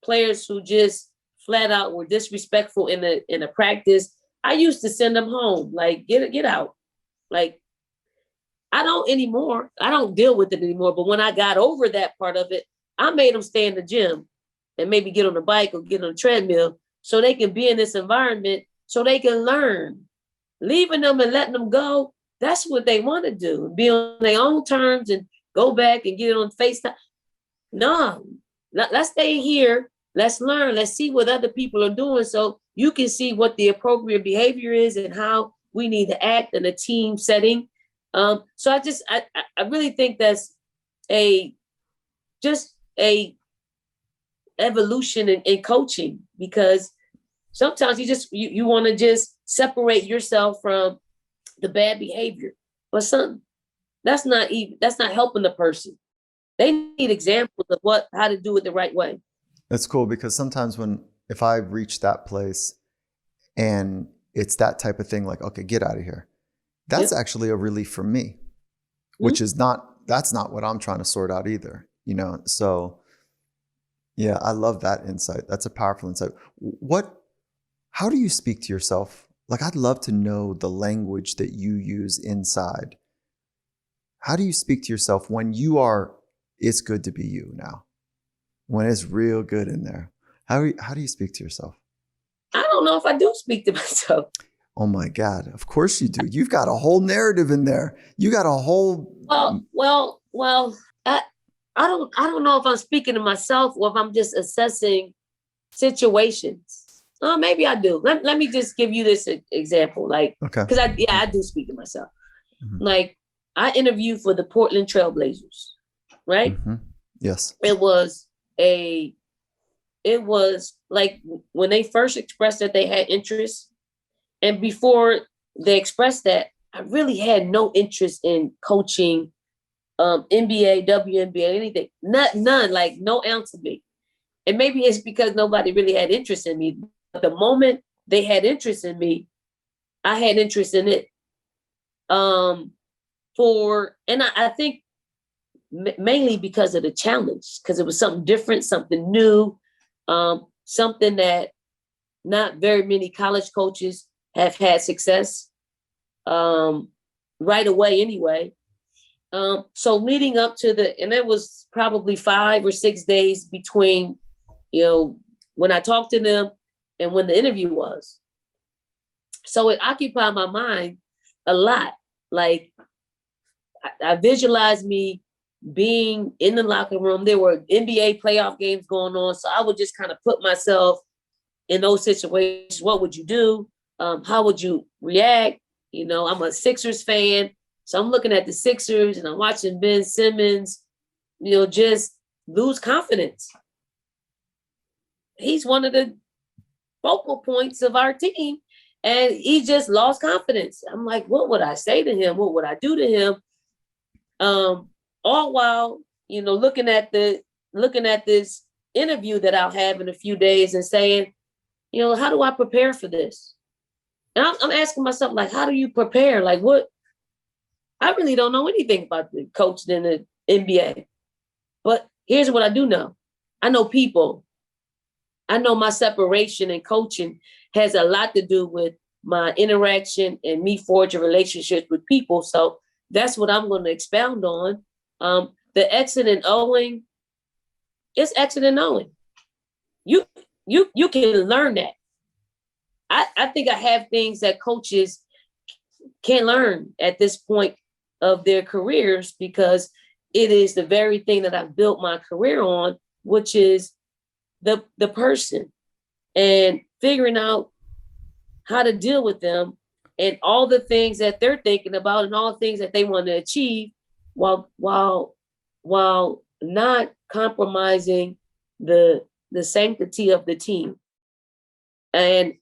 Speaker 2: players who just flat out were disrespectful in a practice, I used to send them home, like get out. Like I don't anymore. I don't deal with it anymore. But when I got over that part of it, I made them stay in the gym and maybe get on the bike or get on the treadmill so they can be in this environment so they can learn. Leaving them and letting them go, that's what they want to do. Be on their own terms and go back and get it on FaceTime. No, let's stay here. Let's learn. Let's see what other people are doing so you can see what the appropriate behavior is and how we need to act in a team setting. So I really think that's just a evolution in coaching, because sometimes you want to just separate yourself from the bad behavior, but that's not helping the person. They need examples of how to do it the right way.
Speaker 1: That's cool, because sometimes if I reach that place and it's that type of thing, like, okay, get out of here, that's actually a relief for me, which is that's not what I'm trying to sort out either, So yeah, I love that insight. That's a powerful insight. How do you speak to yourself? Like, I'd love to know the language that you use inside. How do you speak to yourself when it's good to be you now? When it's real good in there? How do you speak to yourself?
Speaker 2: I don't know if I do speak to myself.
Speaker 1: Oh my God, of course you do. You've got a whole narrative in there. You got a whole...
Speaker 2: Well, I don't know if I'm speaking to myself or if I'm just assessing situations. Maybe I do. Let me just give you this example. Like, because I do speak to myself. Mm-hmm. Like, I interviewed for the Portland Trailblazers, right?
Speaker 1: Mm-hmm. Yes.
Speaker 2: It was like when they first expressed that they had interest, and before they expressed that, I really had no interest in coaching NBA, WNBA, anything. None, like no ounce of me. And maybe it's because nobody really had interest in me. But the moment they had interest in me, I had interest in it. I think mainly because of the challenge, because it was something different, something new, something that not very many college coaches have had success right away anyway. So leading up to and it was probably 5 or 6 days between, when I talked to them and when the interview was. So it occupied my mind a lot. Like, I visualized me being in the locker room. There were NBA playoff games going on. So I would just kind of put myself in those situations. What would you do? How would you react? I'm a Sixers fan. So I'm looking at the Sixers and I'm watching Ben Simmons, just lose confidence. He's one of the focal points of our team, and he just lost confidence. I'm like, what would I say to him? What would I do to him? All while, looking at this interview that I'll have in a few days and saying, how do I prepare for this? And I'm asking myself, like, how do you prepare? Like, what? I really don't know anything about the coaching in the NBA. But here's what I do know. I know people. I know my separation in coaching has a lot to do with my interaction and me forging relationships with people. So that's what I'm going to expound on. The exit and owing, it's exit and owing. You can learn that. I think I have things that coaches can't learn at this point of their careers, because it is the very thing that I've built my career on, which is the person and figuring out how to deal with them and all the things that they're thinking about and all the things that they want to achieve while not compromising the sanctity of the team. And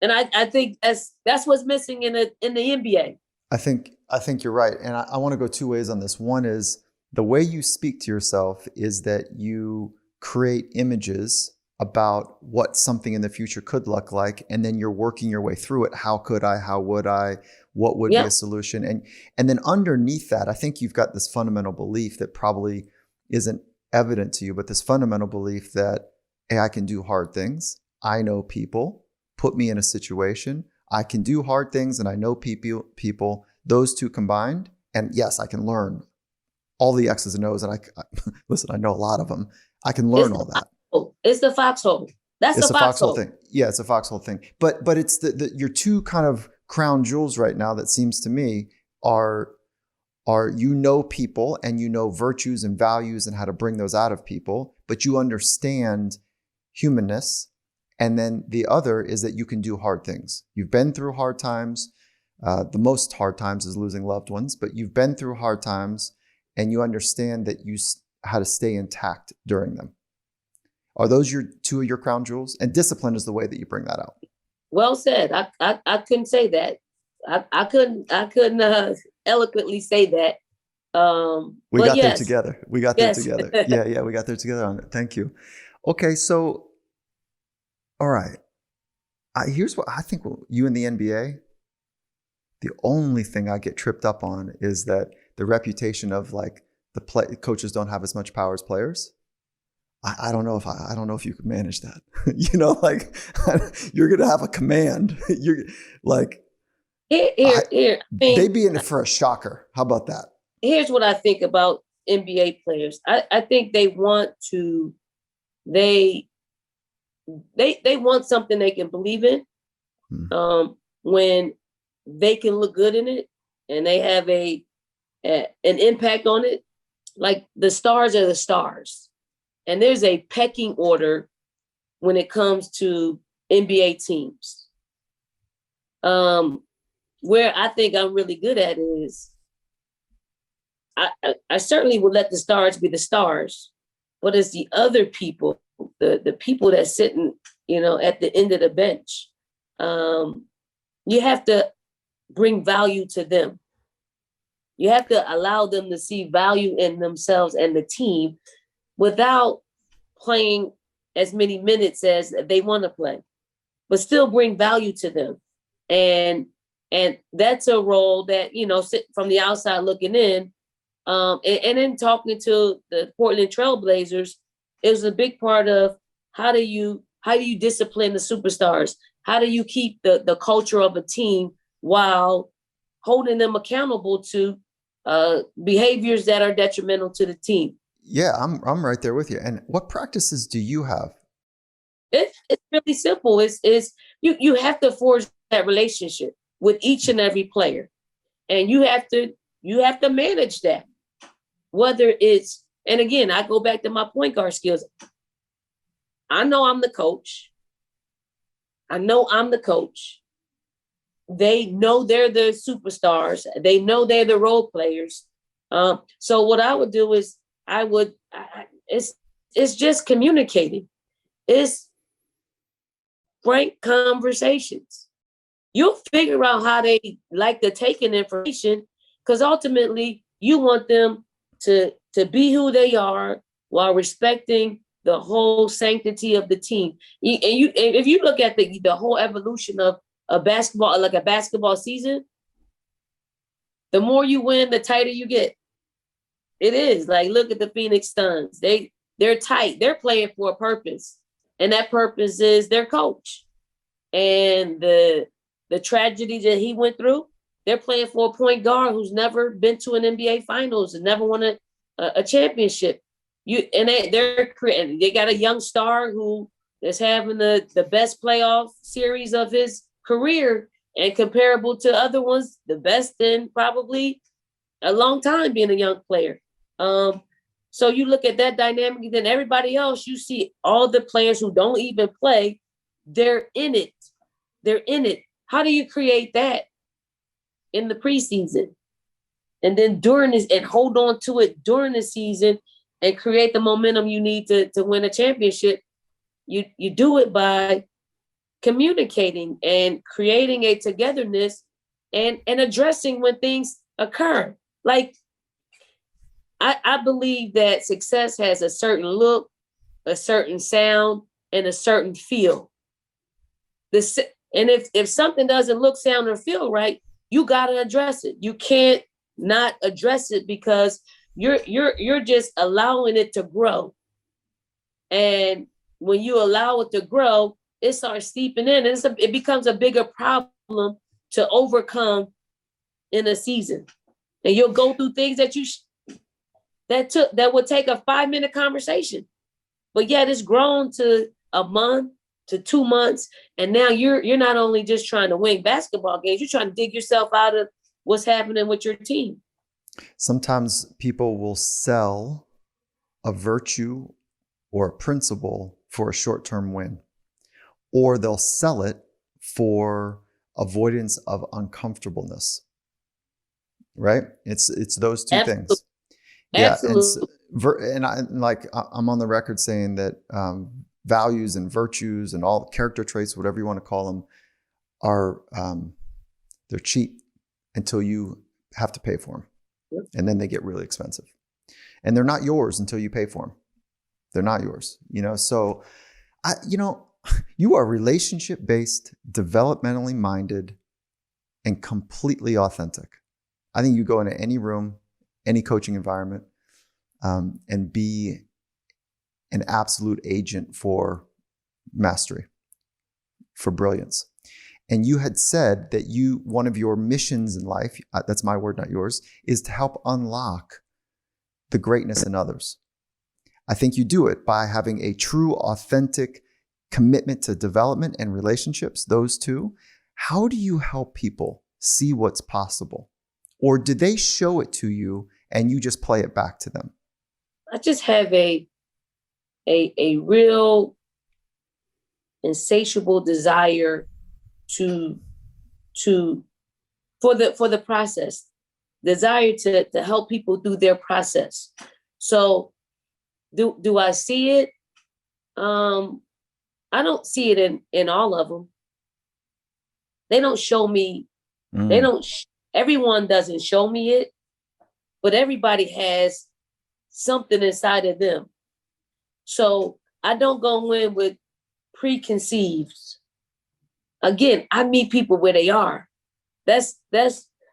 Speaker 2: I think that's what's missing in the NBA.
Speaker 1: I think you're right. And I want to go two ways on this. One is the way you speak to yourself is that you create images about what something in the future could look like. And then you're working your way through it. How could I, how would I, what would be a solution? And then underneath that, I think you've got this fundamental belief that probably isn't evident to you, but this fundamental belief that, hey, I can do hard things. I know people. Put me in a situation. I can do hard things and I know people, those two combined. And yes, I can learn all the X's and O's. And listen, I know a lot of them. I can learn all that.
Speaker 2: It's the foxhole. That's
Speaker 1: It's
Speaker 2: the
Speaker 1: a foxhole
Speaker 2: foxhole.
Speaker 1: thing. Yeah, it's a foxhole thing. But it's your two kind of crown jewels right now that seems to me are people and virtues and values and how to bring those out of people, but you understand humanness. And then the other is that you can do hard things. You've been through hard times. The most hard times is losing loved ones, but you've been through hard times and you understand that how to stay intact during them. Are those two of your crown jewels? And discipline is the way that you bring that out.
Speaker 2: Well said. I couldn't say that. I couldn't eloquently say that.
Speaker 1: We got there
Speaker 2: yes.
Speaker 1: together. We got there together. Yeah, we got there together on it. Thank you. Okay, so, all right. Here's what I think you in the NBA, the only thing I get tripped up on is that the reputation of like coaches don't have as much power as players. I don't know if you could manage that. Like you're going to have a command. You're like,
Speaker 2: here.
Speaker 1: They'd be in it for a shocker. How about that?
Speaker 2: Here's what I think about NBA players. I think they want to, they want something they can believe in. When they can look good in it and they have an impact on it, like the stars are the stars. And there's a pecking order when it comes to NBA teams. Where I think I'm really good at is I certainly would let the stars be the stars, but it's the other people, the people that sitting, at the end of the bench. You have to bring value to them. You have to allow them to see value in themselves and the team without playing as many minutes as they want to play, but still bring value to them. And that's a role that, from the outside looking in, and then talking to the Portland Trailblazers, it was a big part of how do you discipline the superstars? How do you keep the culture of a team while holding them accountable to behaviors that are detrimental to the team?
Speaker 1: Yeah, I'm right there with you. And what practices do you have?
Speaker 2: It's really simple. It's you have to forge that relationship with each and every player, and you have to manage that. Whether it's, and again, I go back to my point guard skills. I know I'm the coach. They know they're the superstars. They know they're the role players. So what I would do is it's just communicating. It's frank conversations. You'll figure out how they like to take in information, because ultimately you want them to be who they are while respecting the whole sanctity of the team. And if you look at the whole evolution of a basketball season, the more you win, the tighter you get. It is like, look at the Phoenix Suns. They're tight. They're playing for a purpose, and that purpose is their coach. And the tragedy that he went through, they're playing for a point guard who's never been to an NBA Finals and never won a championship. They got a young star who is having the best playoff series of his career, and comparable to other ones, the best in probably a long time being a young player. So you look at that dynamic, and then everybody else, you see all the players who don't even play, they're in it. How do you create that in the preseason? And then during this, and hold on to it during the season and create the momentum you need to win a championship. You do it by communicating and creating a togetherness and addressing when things occur. Like, I believe that success has a certain look, a certain sound, and a certain feel. And if something doesn't look, sound, or feel right, you got to address it. You can't not address it, because you're just allowing it to grow. And when you allow it to grow, it starts seeping in, and it becomes a bigger problem to overcome in a season. And you'll go through things that would take a 5-minute conversation, but yet it's grown to a month, to 2 months, and now you're not only just trying to win basketball games, you're trying to dig yourself out of what's happening with your team.
Speaker 1: Sometimes people will sell a virtue or a principle for a short-term win, or they'll sell it for avoidance of uncomfortableness. Right? It's those two
Speaker 2: Absolutely.
Speaker 1: things. Yeah,
Speaker 2: Absolutely.
Speaker 1: and I'm on the record saying that values and virtues and all character traits, whatever you want to call them, are they're cheap until you have to pay for them.
Speaker 2: Yep.
Speaker 1: And then they get really expensive. And they're not yours until you pay for them. They're not yours, So, you are relationship-based, developmentally minded, and completely authentic. I think you go into any room, any coaching environment, and be an absolute agent for mastery, for brilliance. And you had said that one of your missions in life, that's my word, not yours, is to help unlock the greatness in others. I think you do it by having a true, authentic commitment to development and relationships, those two. How do you help people see what's possible? Or do they show it to you and you just play it back to them?
Speaker 2: I just have a real insatiable desire for the process, desire to help people through their process. So do I see it? I don't see it in all of them. They don't show me. They don't. Everyone doesn't show me it, but everybody has something inside of them. So I don't go in with preconceived. Again, I meet people where they are. That's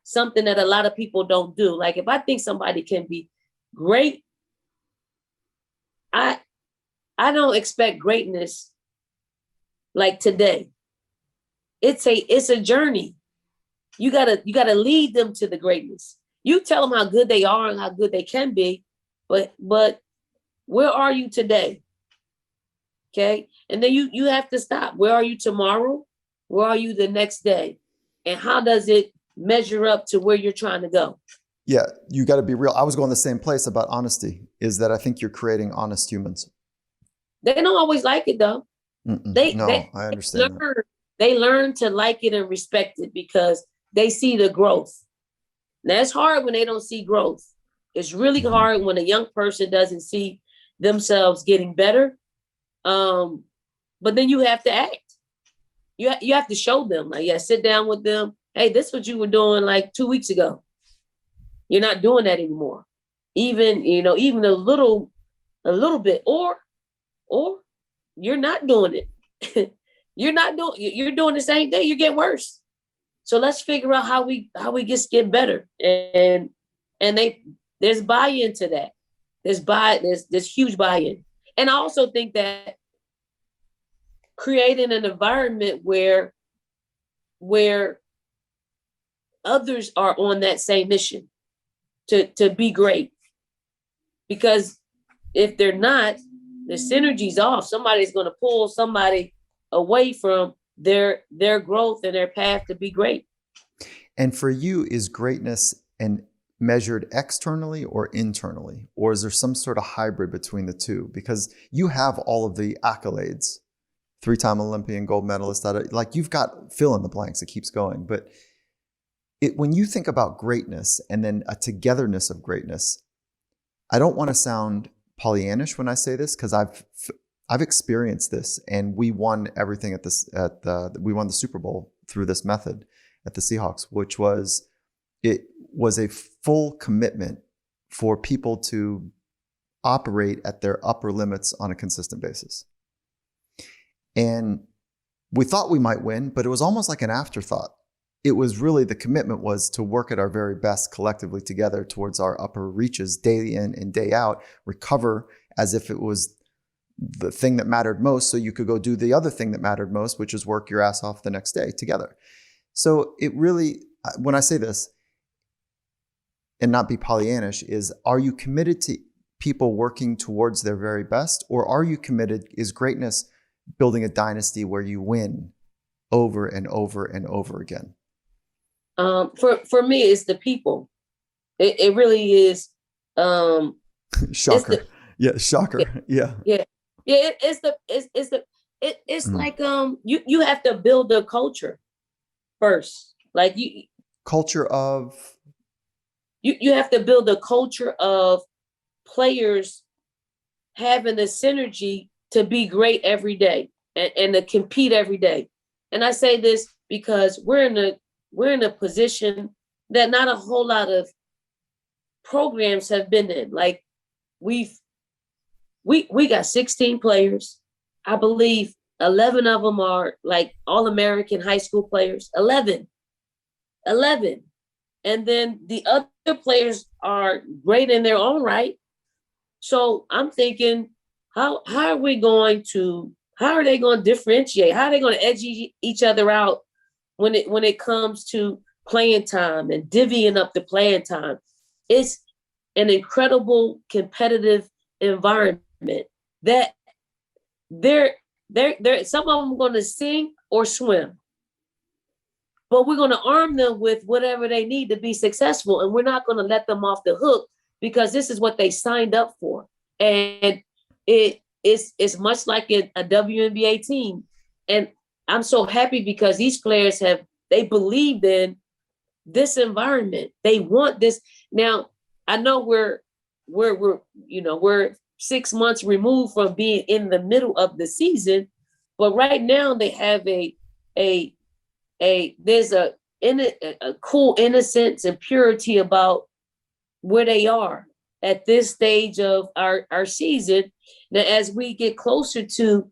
Speaker 2: something that a lot of people don't do. Like if I think somebody can be great, I don't expect greatness like today. It's a journey. You gotta lead them to the greatness. You tell them how good they are and how good they can be, but where are you today? Okay. And then you have to stop. Where are you tomorrow? Where are you the next day? And how does it measure up to where you're trying to go?
Speaker 1: Yeah, you got to be real. I was going the same place about honesty, is that I think you're creating honest humans.
Speaker 2: They don't always like it though.
Speaker 1: I understand that.
Speaker 2: They learn to like it and respect it because they see the growth. Now it's hard when they don't see growth. It's really hard when a young person doesn't see themselves getting better. But then you have to act. You have to show them. Like, sit down with them. Hey, this is what you were doing like 2 weeks ago. You're not doing that anymore. Even a little bit, or you're not doing it. You're doing the same thing. You get worse. So let's figure out how we just get better. And there's buy-in to that. There's huge buy-in. And I also think that creating an environment where others are on that same mission to be great. Because if they're not, the synergy's off. Somebody's going to pull somebody away from their growth and their path to be great.
Speaker 1: And for you, is greatness measured externally or internally? Or is there some sort of hybrid between the two? Because you have all of the accolades, 3-time Olympian, gold medalist, like you've got fill in the blanks, it keeps going. But when you think about greatness and then a togetherness of greatness, I don't want to sound Pollyannish when I say this, because I've experienced this, and we won everything we won the Super Bowl through this method at the Seahawks, which was a full commitment for people to operate at their upper limits on a consistent basis. And we thought we might win, but it was almost like an afterthought. It was really, the commitment was to work at our very best collectively together towards our upper reaches day in and day out, recover as if it was the thing that mattered most, so you could go do the other thing that mattered most, which is work your ass off the next day together. So it really, when I say this, and not be Pollyannish, is, are you committed to people working towards their very best, or are you committed, is greatness building a dynasty where you win over and over and over again?
Speaker 2: For me, it's the people. It really is.
Speaker 1: Shocker. Shocker. Yeah.
Speaker 2: It's like you have to build a culture first. Like
Speaker 1: Culture of
Speaker 2: you have to build a culture of players having the synergy to be great every day and to compete every day. And I say this because we're in a position that not a whole lot of programs have been in. Like we got 16 players. I believe 11 of them are like All-American high school players. 11. And then the other players are great in their own right. So I'm thinking, how are they going to differentiate? How are they going to edge each other out when it comes to playing time and divvying up the playing time? It's an incredible competitive environment that they're some of them are going to sink or swim. But we're going to arm them with whatever they need to be successful. And we're not going to let them off the hook because this is what they signed up for. And it's much like a WNBA team. And I'm so happy because these players they believed in this environment. They want this. Now, I know we're 6 months removed from being in the middle of the season, but right now they have there's a cool innocence and purity about where they are at this stage of our season. Now, as we get closer to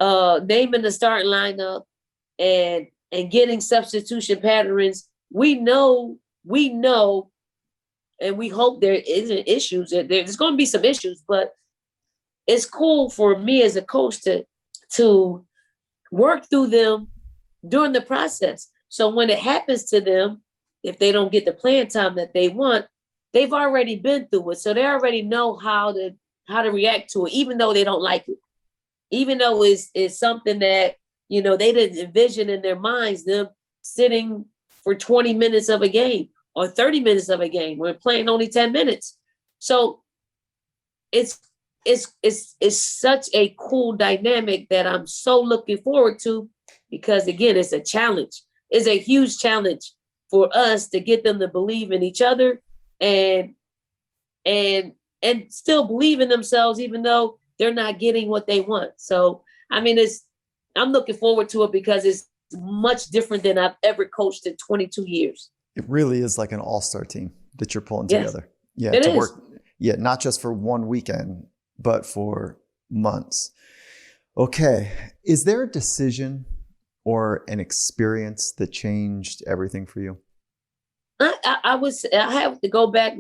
Speaker 2: naming the starting lineup and getting substitution patterns, we know, and we hope there isn't issues. There's going to be some issues, but it's cool for me as a coach to work through them during the process. So when it happens to them, if they don't get the playing time that they want, they've already been through it. So they already know how to react to it, even though they don't like it. Even though it's something that, they didn't envision in their minds, them sitting for 20 minutes of a game or 30 minutes of a game. We're playing only 10 minutes. So it's such a cool dynamic that I'm so looking forward to, because again, it's a challenge. It's a huge challenge for us to get them to believe in each other and still believe in themselves, even though they're not getting what they want. So, I'm looking forward to it because it's much different than I've ever coached in 22 years.
Speaker 1: It really is like an all-star team that you're pulling
Speaker 2: Yes,
Speaker 1: together. Yeah,
Speaker 2: it
Speaker 1: to
Speaker 2: is.
Speaker 1: work. Yeah, not just for one weekend, but for months. Okay. Is there a decision or an experience that changed everything for you?
Speaker 2: I have to go back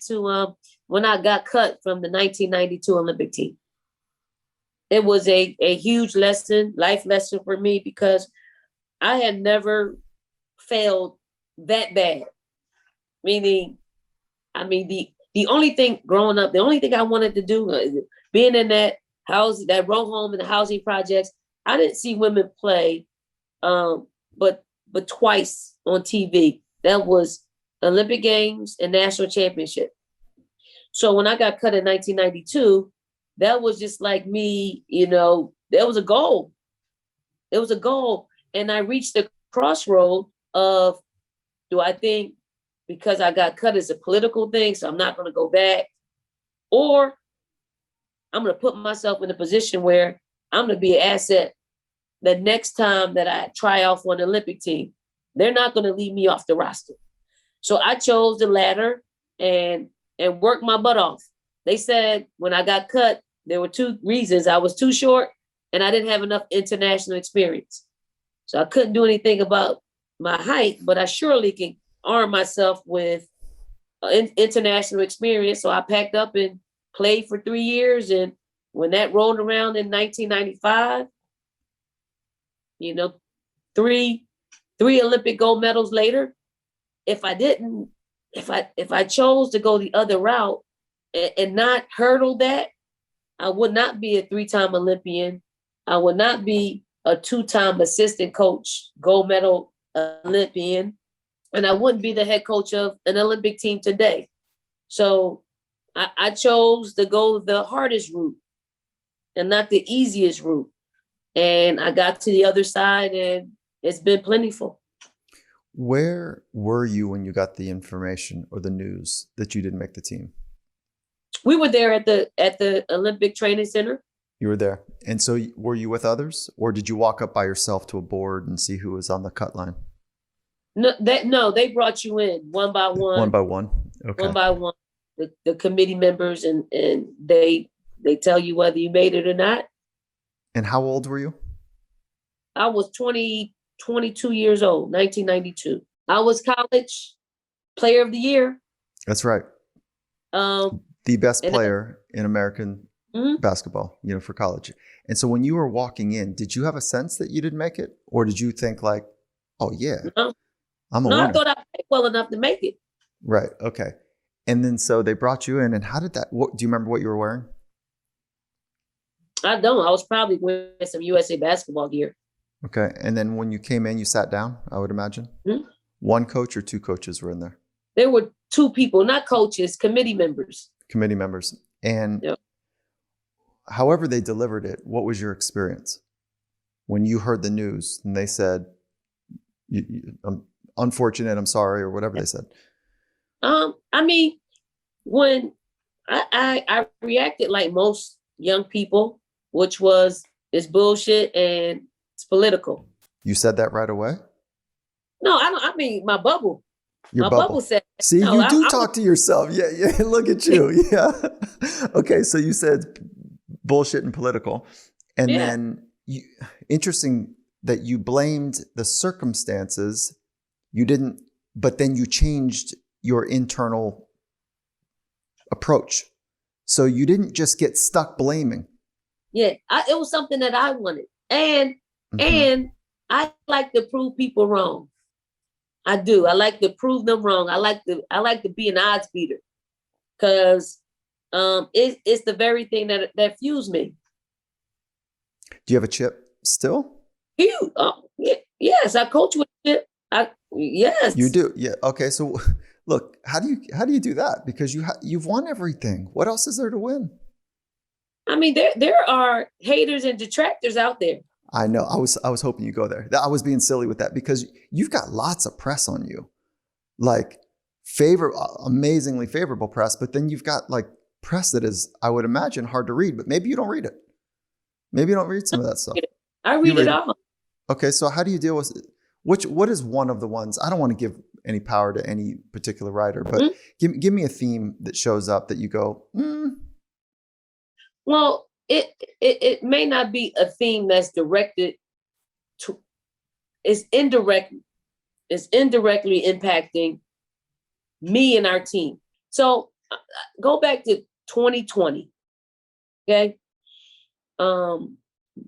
Speaker 2: to when I got cut from the 1992 Olympic team. It was a huge life lesson for me, because I had never failed that bad. Meaning, the only thing growing up, the only thing I wanted to do, being in that house, that row home in the housing projects, I didn't see women play, but twice on TV. That was Olympic Games and National Championship. So when I got cut in 1992, that was just like me, there was a goal. It was a goal. And I reached the crossroad of, do I think because I got cut is a political thing, so I'm not going to go back? Or I'm going to put myself in a position where I'm going to be an asset the next time that I try out for an Olympic team. They're not going to leave me off the roster. So I chose the latter and worked my butt off. They said when I got cut, there were two reasons. I was too short and I didn't have enough international experience. So I couldn't do anything about my height, but I surely can arm myself with international experience. So I packed up and played for 3 years. And when that rolled around in 1995, three Olympic gold medals later, if I chose to go the other route and not hurdle that, I would not be a 3-time Olympian. I would not be a 2-time assistant coach, gold medal Olympian. And I wouldn't be the head coach of an Olympic team today. So I chose to go the hardest route and not the easiest route. And I got to the other side, and it's been plentiful.
Speaker 1: Where were you when you got the information or the news that you didn't make the team?
Speaker 2: We were there at the Olympic Training Center.
Speaker 1: You were there. And so were you with others, or did you walk up by yourself to a board and see who was on the cut line?
Speaker 2: No, they brought you in one by one.
Speaker 1: One by one. Okay.
Speaker 2: One by one. The committee members, and they tell you whether you made it or not.
Speaker 1: And how old were you?
Speaker 2: I was 22 years old, 1992. I was college player of the year.
Speaker 1: That's right. The best player in American basketball, for college. And so when you were walking in, did you have a sense that you didn't make it? Or did you think like, oh yeah,
Speaker 2: no,
Speaker 1: I'm a winner?
Speaker 2: I thought I played well enough to make it.
Speaker 1: Right. Okay. And then so they brought you in, and how did that, do you remember what you were wearing?
Speaker 2: I don't. I was probably wearing some USA basketball gear.
Speaker 1: Okay. And then when you came in, you sat down, I would imagine. Mm-hmm. One coach or two coaches were in there?
Speaker 2: There were two people, not coaches, committee members.
Speaker 1: Committee members. And however they delivered it, what was your experience when you heard the news and they said, I'm unfortunate, I'm sorry, or whatever they said?
Speaker 2: I mean, when I reacted like most young people, which was, it's bullshit and it's political.
Speaker 1: You said that right away?
Speaker 2: No, I don't. I mean, my bubble.
Speaker 1: Your bubble said. See, no, you do talk to yourself. Yeah. Look at you. Yeah. Okay, so you said bullshit and political. And then interesting that you blamed the circumstances. You didn't, but then you changed your internal approach. So you didn't just get stuck blaming. Yeah,
Speaker 2: it was something that I wanted. And I like to prove people wrong. I do. I like to prove them wrong. I like to be an odds beater, because it's the very thing that fuels me.
Speaker 1: Do you have a chip still?
Speaker 2: You? Yes, I coach with a chip. Yes.
Speaker 1: You do? Yeah. Okay. So look, how do you do that? Because you've won everything. What else is there to win?
Speaker 2: I mean, there are haters and detractors out there.
Speaker 1: I know. I was hoping you go there. I was being silly with that because you've got lots of press on you, like amazingly favorable press. But then you've got like press that is, I would imagine, hard to read. But maybe you don't read it. Maybe you don't read some of that stuff.
Speaker 2: I read it all.
Speaker 1: Okay, so how do you deal with it? What is one of the ones? I don't want to give any power to any particular writer, but give me a theme that shows up that you go.
Speaker 2: Well, it may not be a theme that's directed to. It's indirectly impacting me and our team. So go back to 2020. Okay,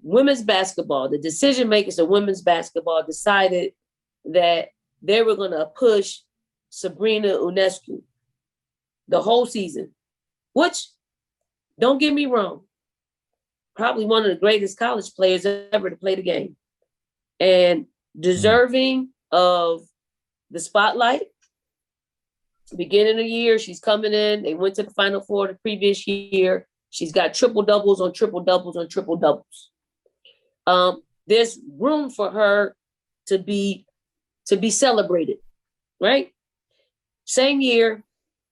Speaker 2: women's basketball. The decision makers of women's basketball decided that they were going to push Sabrina Ionescu the whole season, which, don't get me wrong, probably one of the greatest college players ever to play the game, and deserving of the spotlight. Beginning of the year, she's coming in. They went to the Final Four the previous year. She's got triple doubles on triple doubles on triple doubles. There's room for her to be celebrated, right? Same year,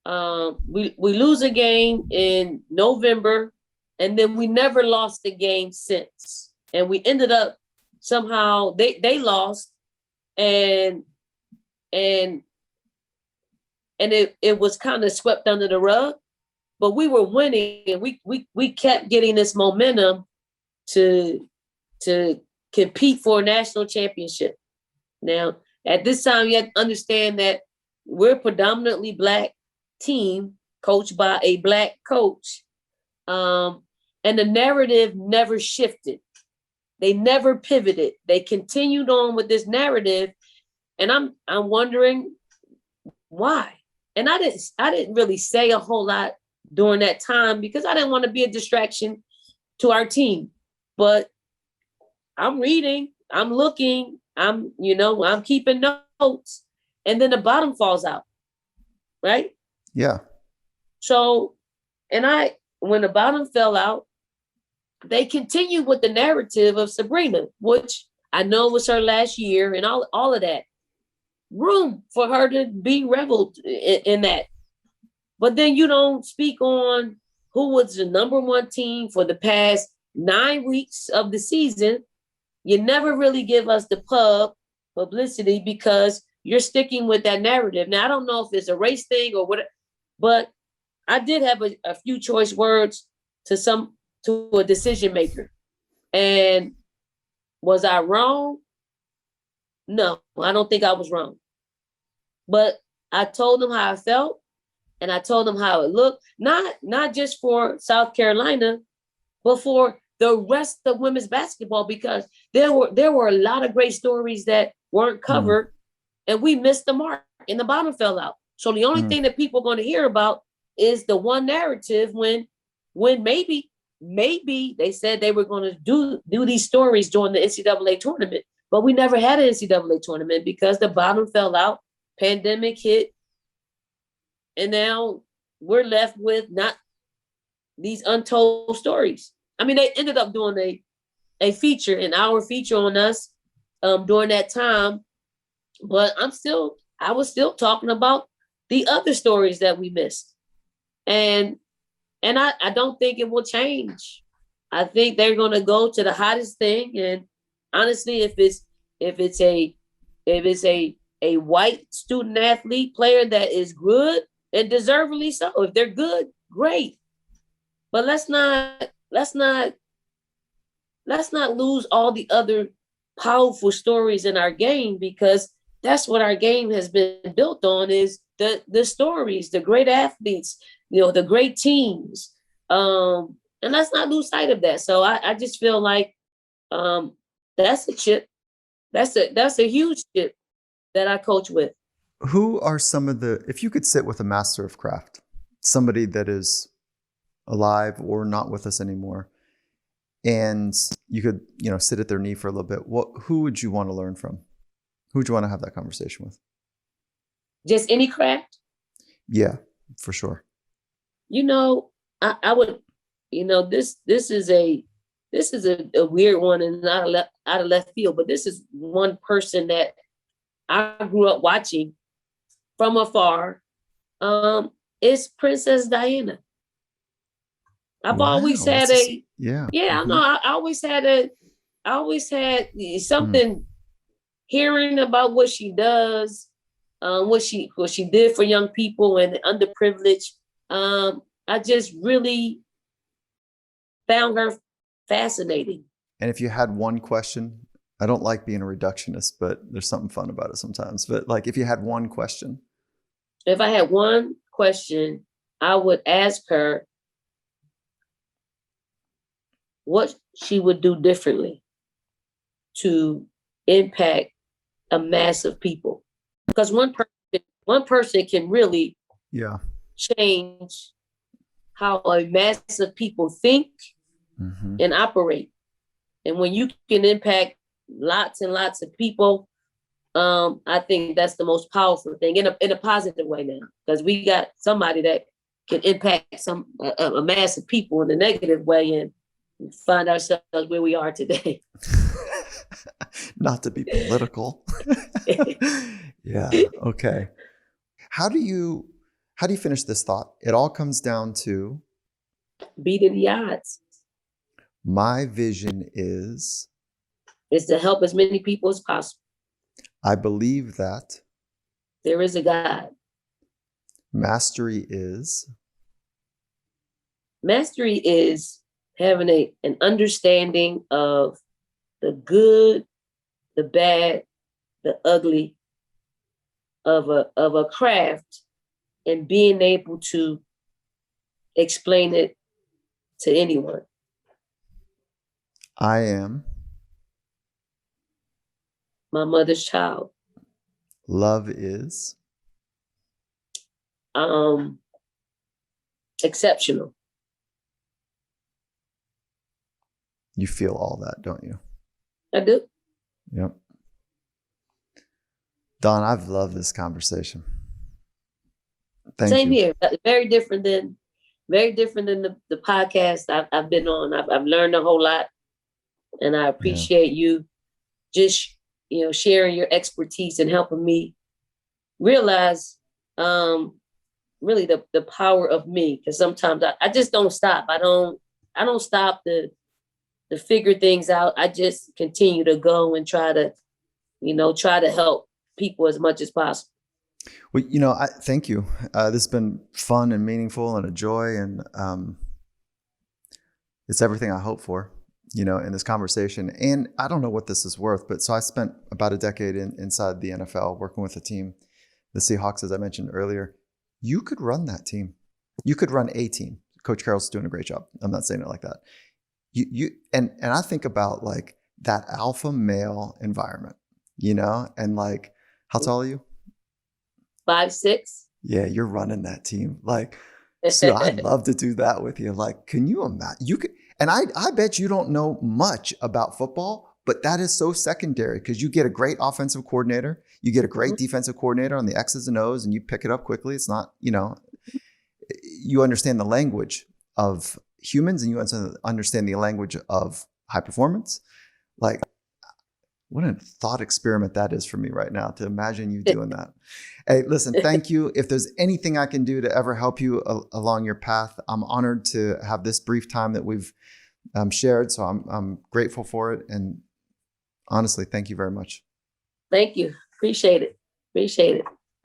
Speaker 2: we lose a game in November, and then we never lost a game since. And we ended up somehow they lost, and it was kind of swept under the rug. But we were winning, and we kept getting this momentum to compete for a national championship. Now, at this time, you have to understand that we're a predominantly Black team coached by a Black coach. And the narrative never shifted. They never pivoted. They continued on with this narrative. And I'm wondering why. And I didn't really say a whole lot during that time because I didn't want to be a distraction to our team. But I'm reading, I'm looking, I'm keeping notes, and then the bottom falls out, right?
Speaker 1: Yeah.
Speaker 2: So, when the bottom fell out, they continued with the narrative of Sabrina, which I know was her last year, and all of that. Room for her to be reveled in that. But then you don't speak on who was the number one team for the past 9 weeks of the season. You never really give us the publicity because you're sticking with that narrative. Now, I don't know if it's a race thing or what, but I did have a few choice words to a decision maker. And was I wrong? No, I don't think I was wrong. But I told them how I felt, and I told them how it looked, not just for South Carolina, but for the rest of women's basketball, because there were a lot of great stories that weren't covered, and we missed the mark, and the bottom fell out. So the only thing that people are going to hear about is the one narrative when maybe they said they were going to do these stories during the NCAA tournament, but we never had an NCAA tournament because the bottom fell out, pandemic hit, and now we're left with not these untold stories. I mean, they ended up doing a feature, an hour feature on us during that time, but I was still talking about the other stories that we missed. And I don't think it will change. I think they're going to go to the hottest thing. And honestly, if it's a white student athlete player that is good and deservedly so, if they're good, great. But let's not lose all the other powerful stories in our game, because that's what our game has been built on, is the stories, the great athletes, the great teams. And let's not lose sight of that. So I just feel like that's a chip. That's a huge chip that I coach with.
Speaker 1: Who are some of if you could sit with a master of craft, somebody that is alive or not with us anymore, and you could, sit at their knee for a little bit, who would you want to learn from? Who would you want to have that conversation with?
Speaker 2: Just any craft?
Speaker 1: Yeah, for sure.
Speaker 2: I would, this is a weird one and not out of left field, but this is one person that I grew up watching from afar. It's Princess Diana. I've always had I know. I always had something hearing about what she does, what she did for young people and the underprivileged. I just really found her fascinating.
Speaker 1: And if you had one question, I don't like being a reductionist, but there's something fun about it sometimes. But like, if you had one question.
Speaker 2: If I had one question, I would ask her what she would do differently to impact a mass of people. Because one person can really change how a mass of people think and operate. And when you can impact lots and lots of people, I think that's the most powerful thing in a positive way now, because we got somebody that can impact a mass of people in a negative way and find ourselves where we are today.
Speaker 1: Not to be political. Yeah. Okay. How do you finish this thought? It all comes down to
Speaker 2: beating the odds.
Speaker 1: My vision is
Speaker 2: to help as many people as possible.
Speaker 1: I believe that
Speaker 2: there is a God.
Speaker 1: Mastery is
Speaker 2: having an understanding of the good, the bad, the ugly of a craft, and being able to explain it to anyone.
Speaker 1: I am
Speaker 2: my mother's child.
Speaker 1: Love is
Speaker 2: exceptional.
Speaker 1: You feel all that, don't you?
Speaker 2: I do.
Speaker 1: Yep. Dawn, I've loved this conversation.
Speaker 2: Same here. Very different than the podcast I've been on. I've learned a whole lot, and I appreciate you just sharing your expertise and helping me realize really the power of me. Because sometimes I just don't stop. I don't stop to figure things out. I just continue to go and try to help people as much as possible.
Speaker 1: Well, I thank you. This has been fun and meaningful and a joy, and it's everything I hope for, in this conversation. And I don't know what this is worth, but so I spent about a decade inside the NFL working with a team, the Seahawks, as I mentioned earlier. You could run that team. You could run a team. Coach Carroll's doing a great job. I'm not saying it like that. And I think about like that alpha male environment, and like, how tall are you?
Speaker 2: 5'6".
Speaker 1: Yeah, you're running that team. Like, so I'd love to do that with you. Like, can you imagine? You could, and I bet you don't know much about football, but that is so secondary because you get a great offensive coordinator, you get a great defensive coordinator on the X's and O's, and you pick it up quickly. It's not, you understand the language of humans, and you understand the language of high performance. Like, what a thought experiment that is for me right now to imagine you doing that. Hey, listen, thank you. If there's anything I can do to ever help you along your path, I'm honored to have this brief time that we've shared. So I'm grateful for it. And honestly, thank you very much.
Speaker 2: Thank you. Appreciate it.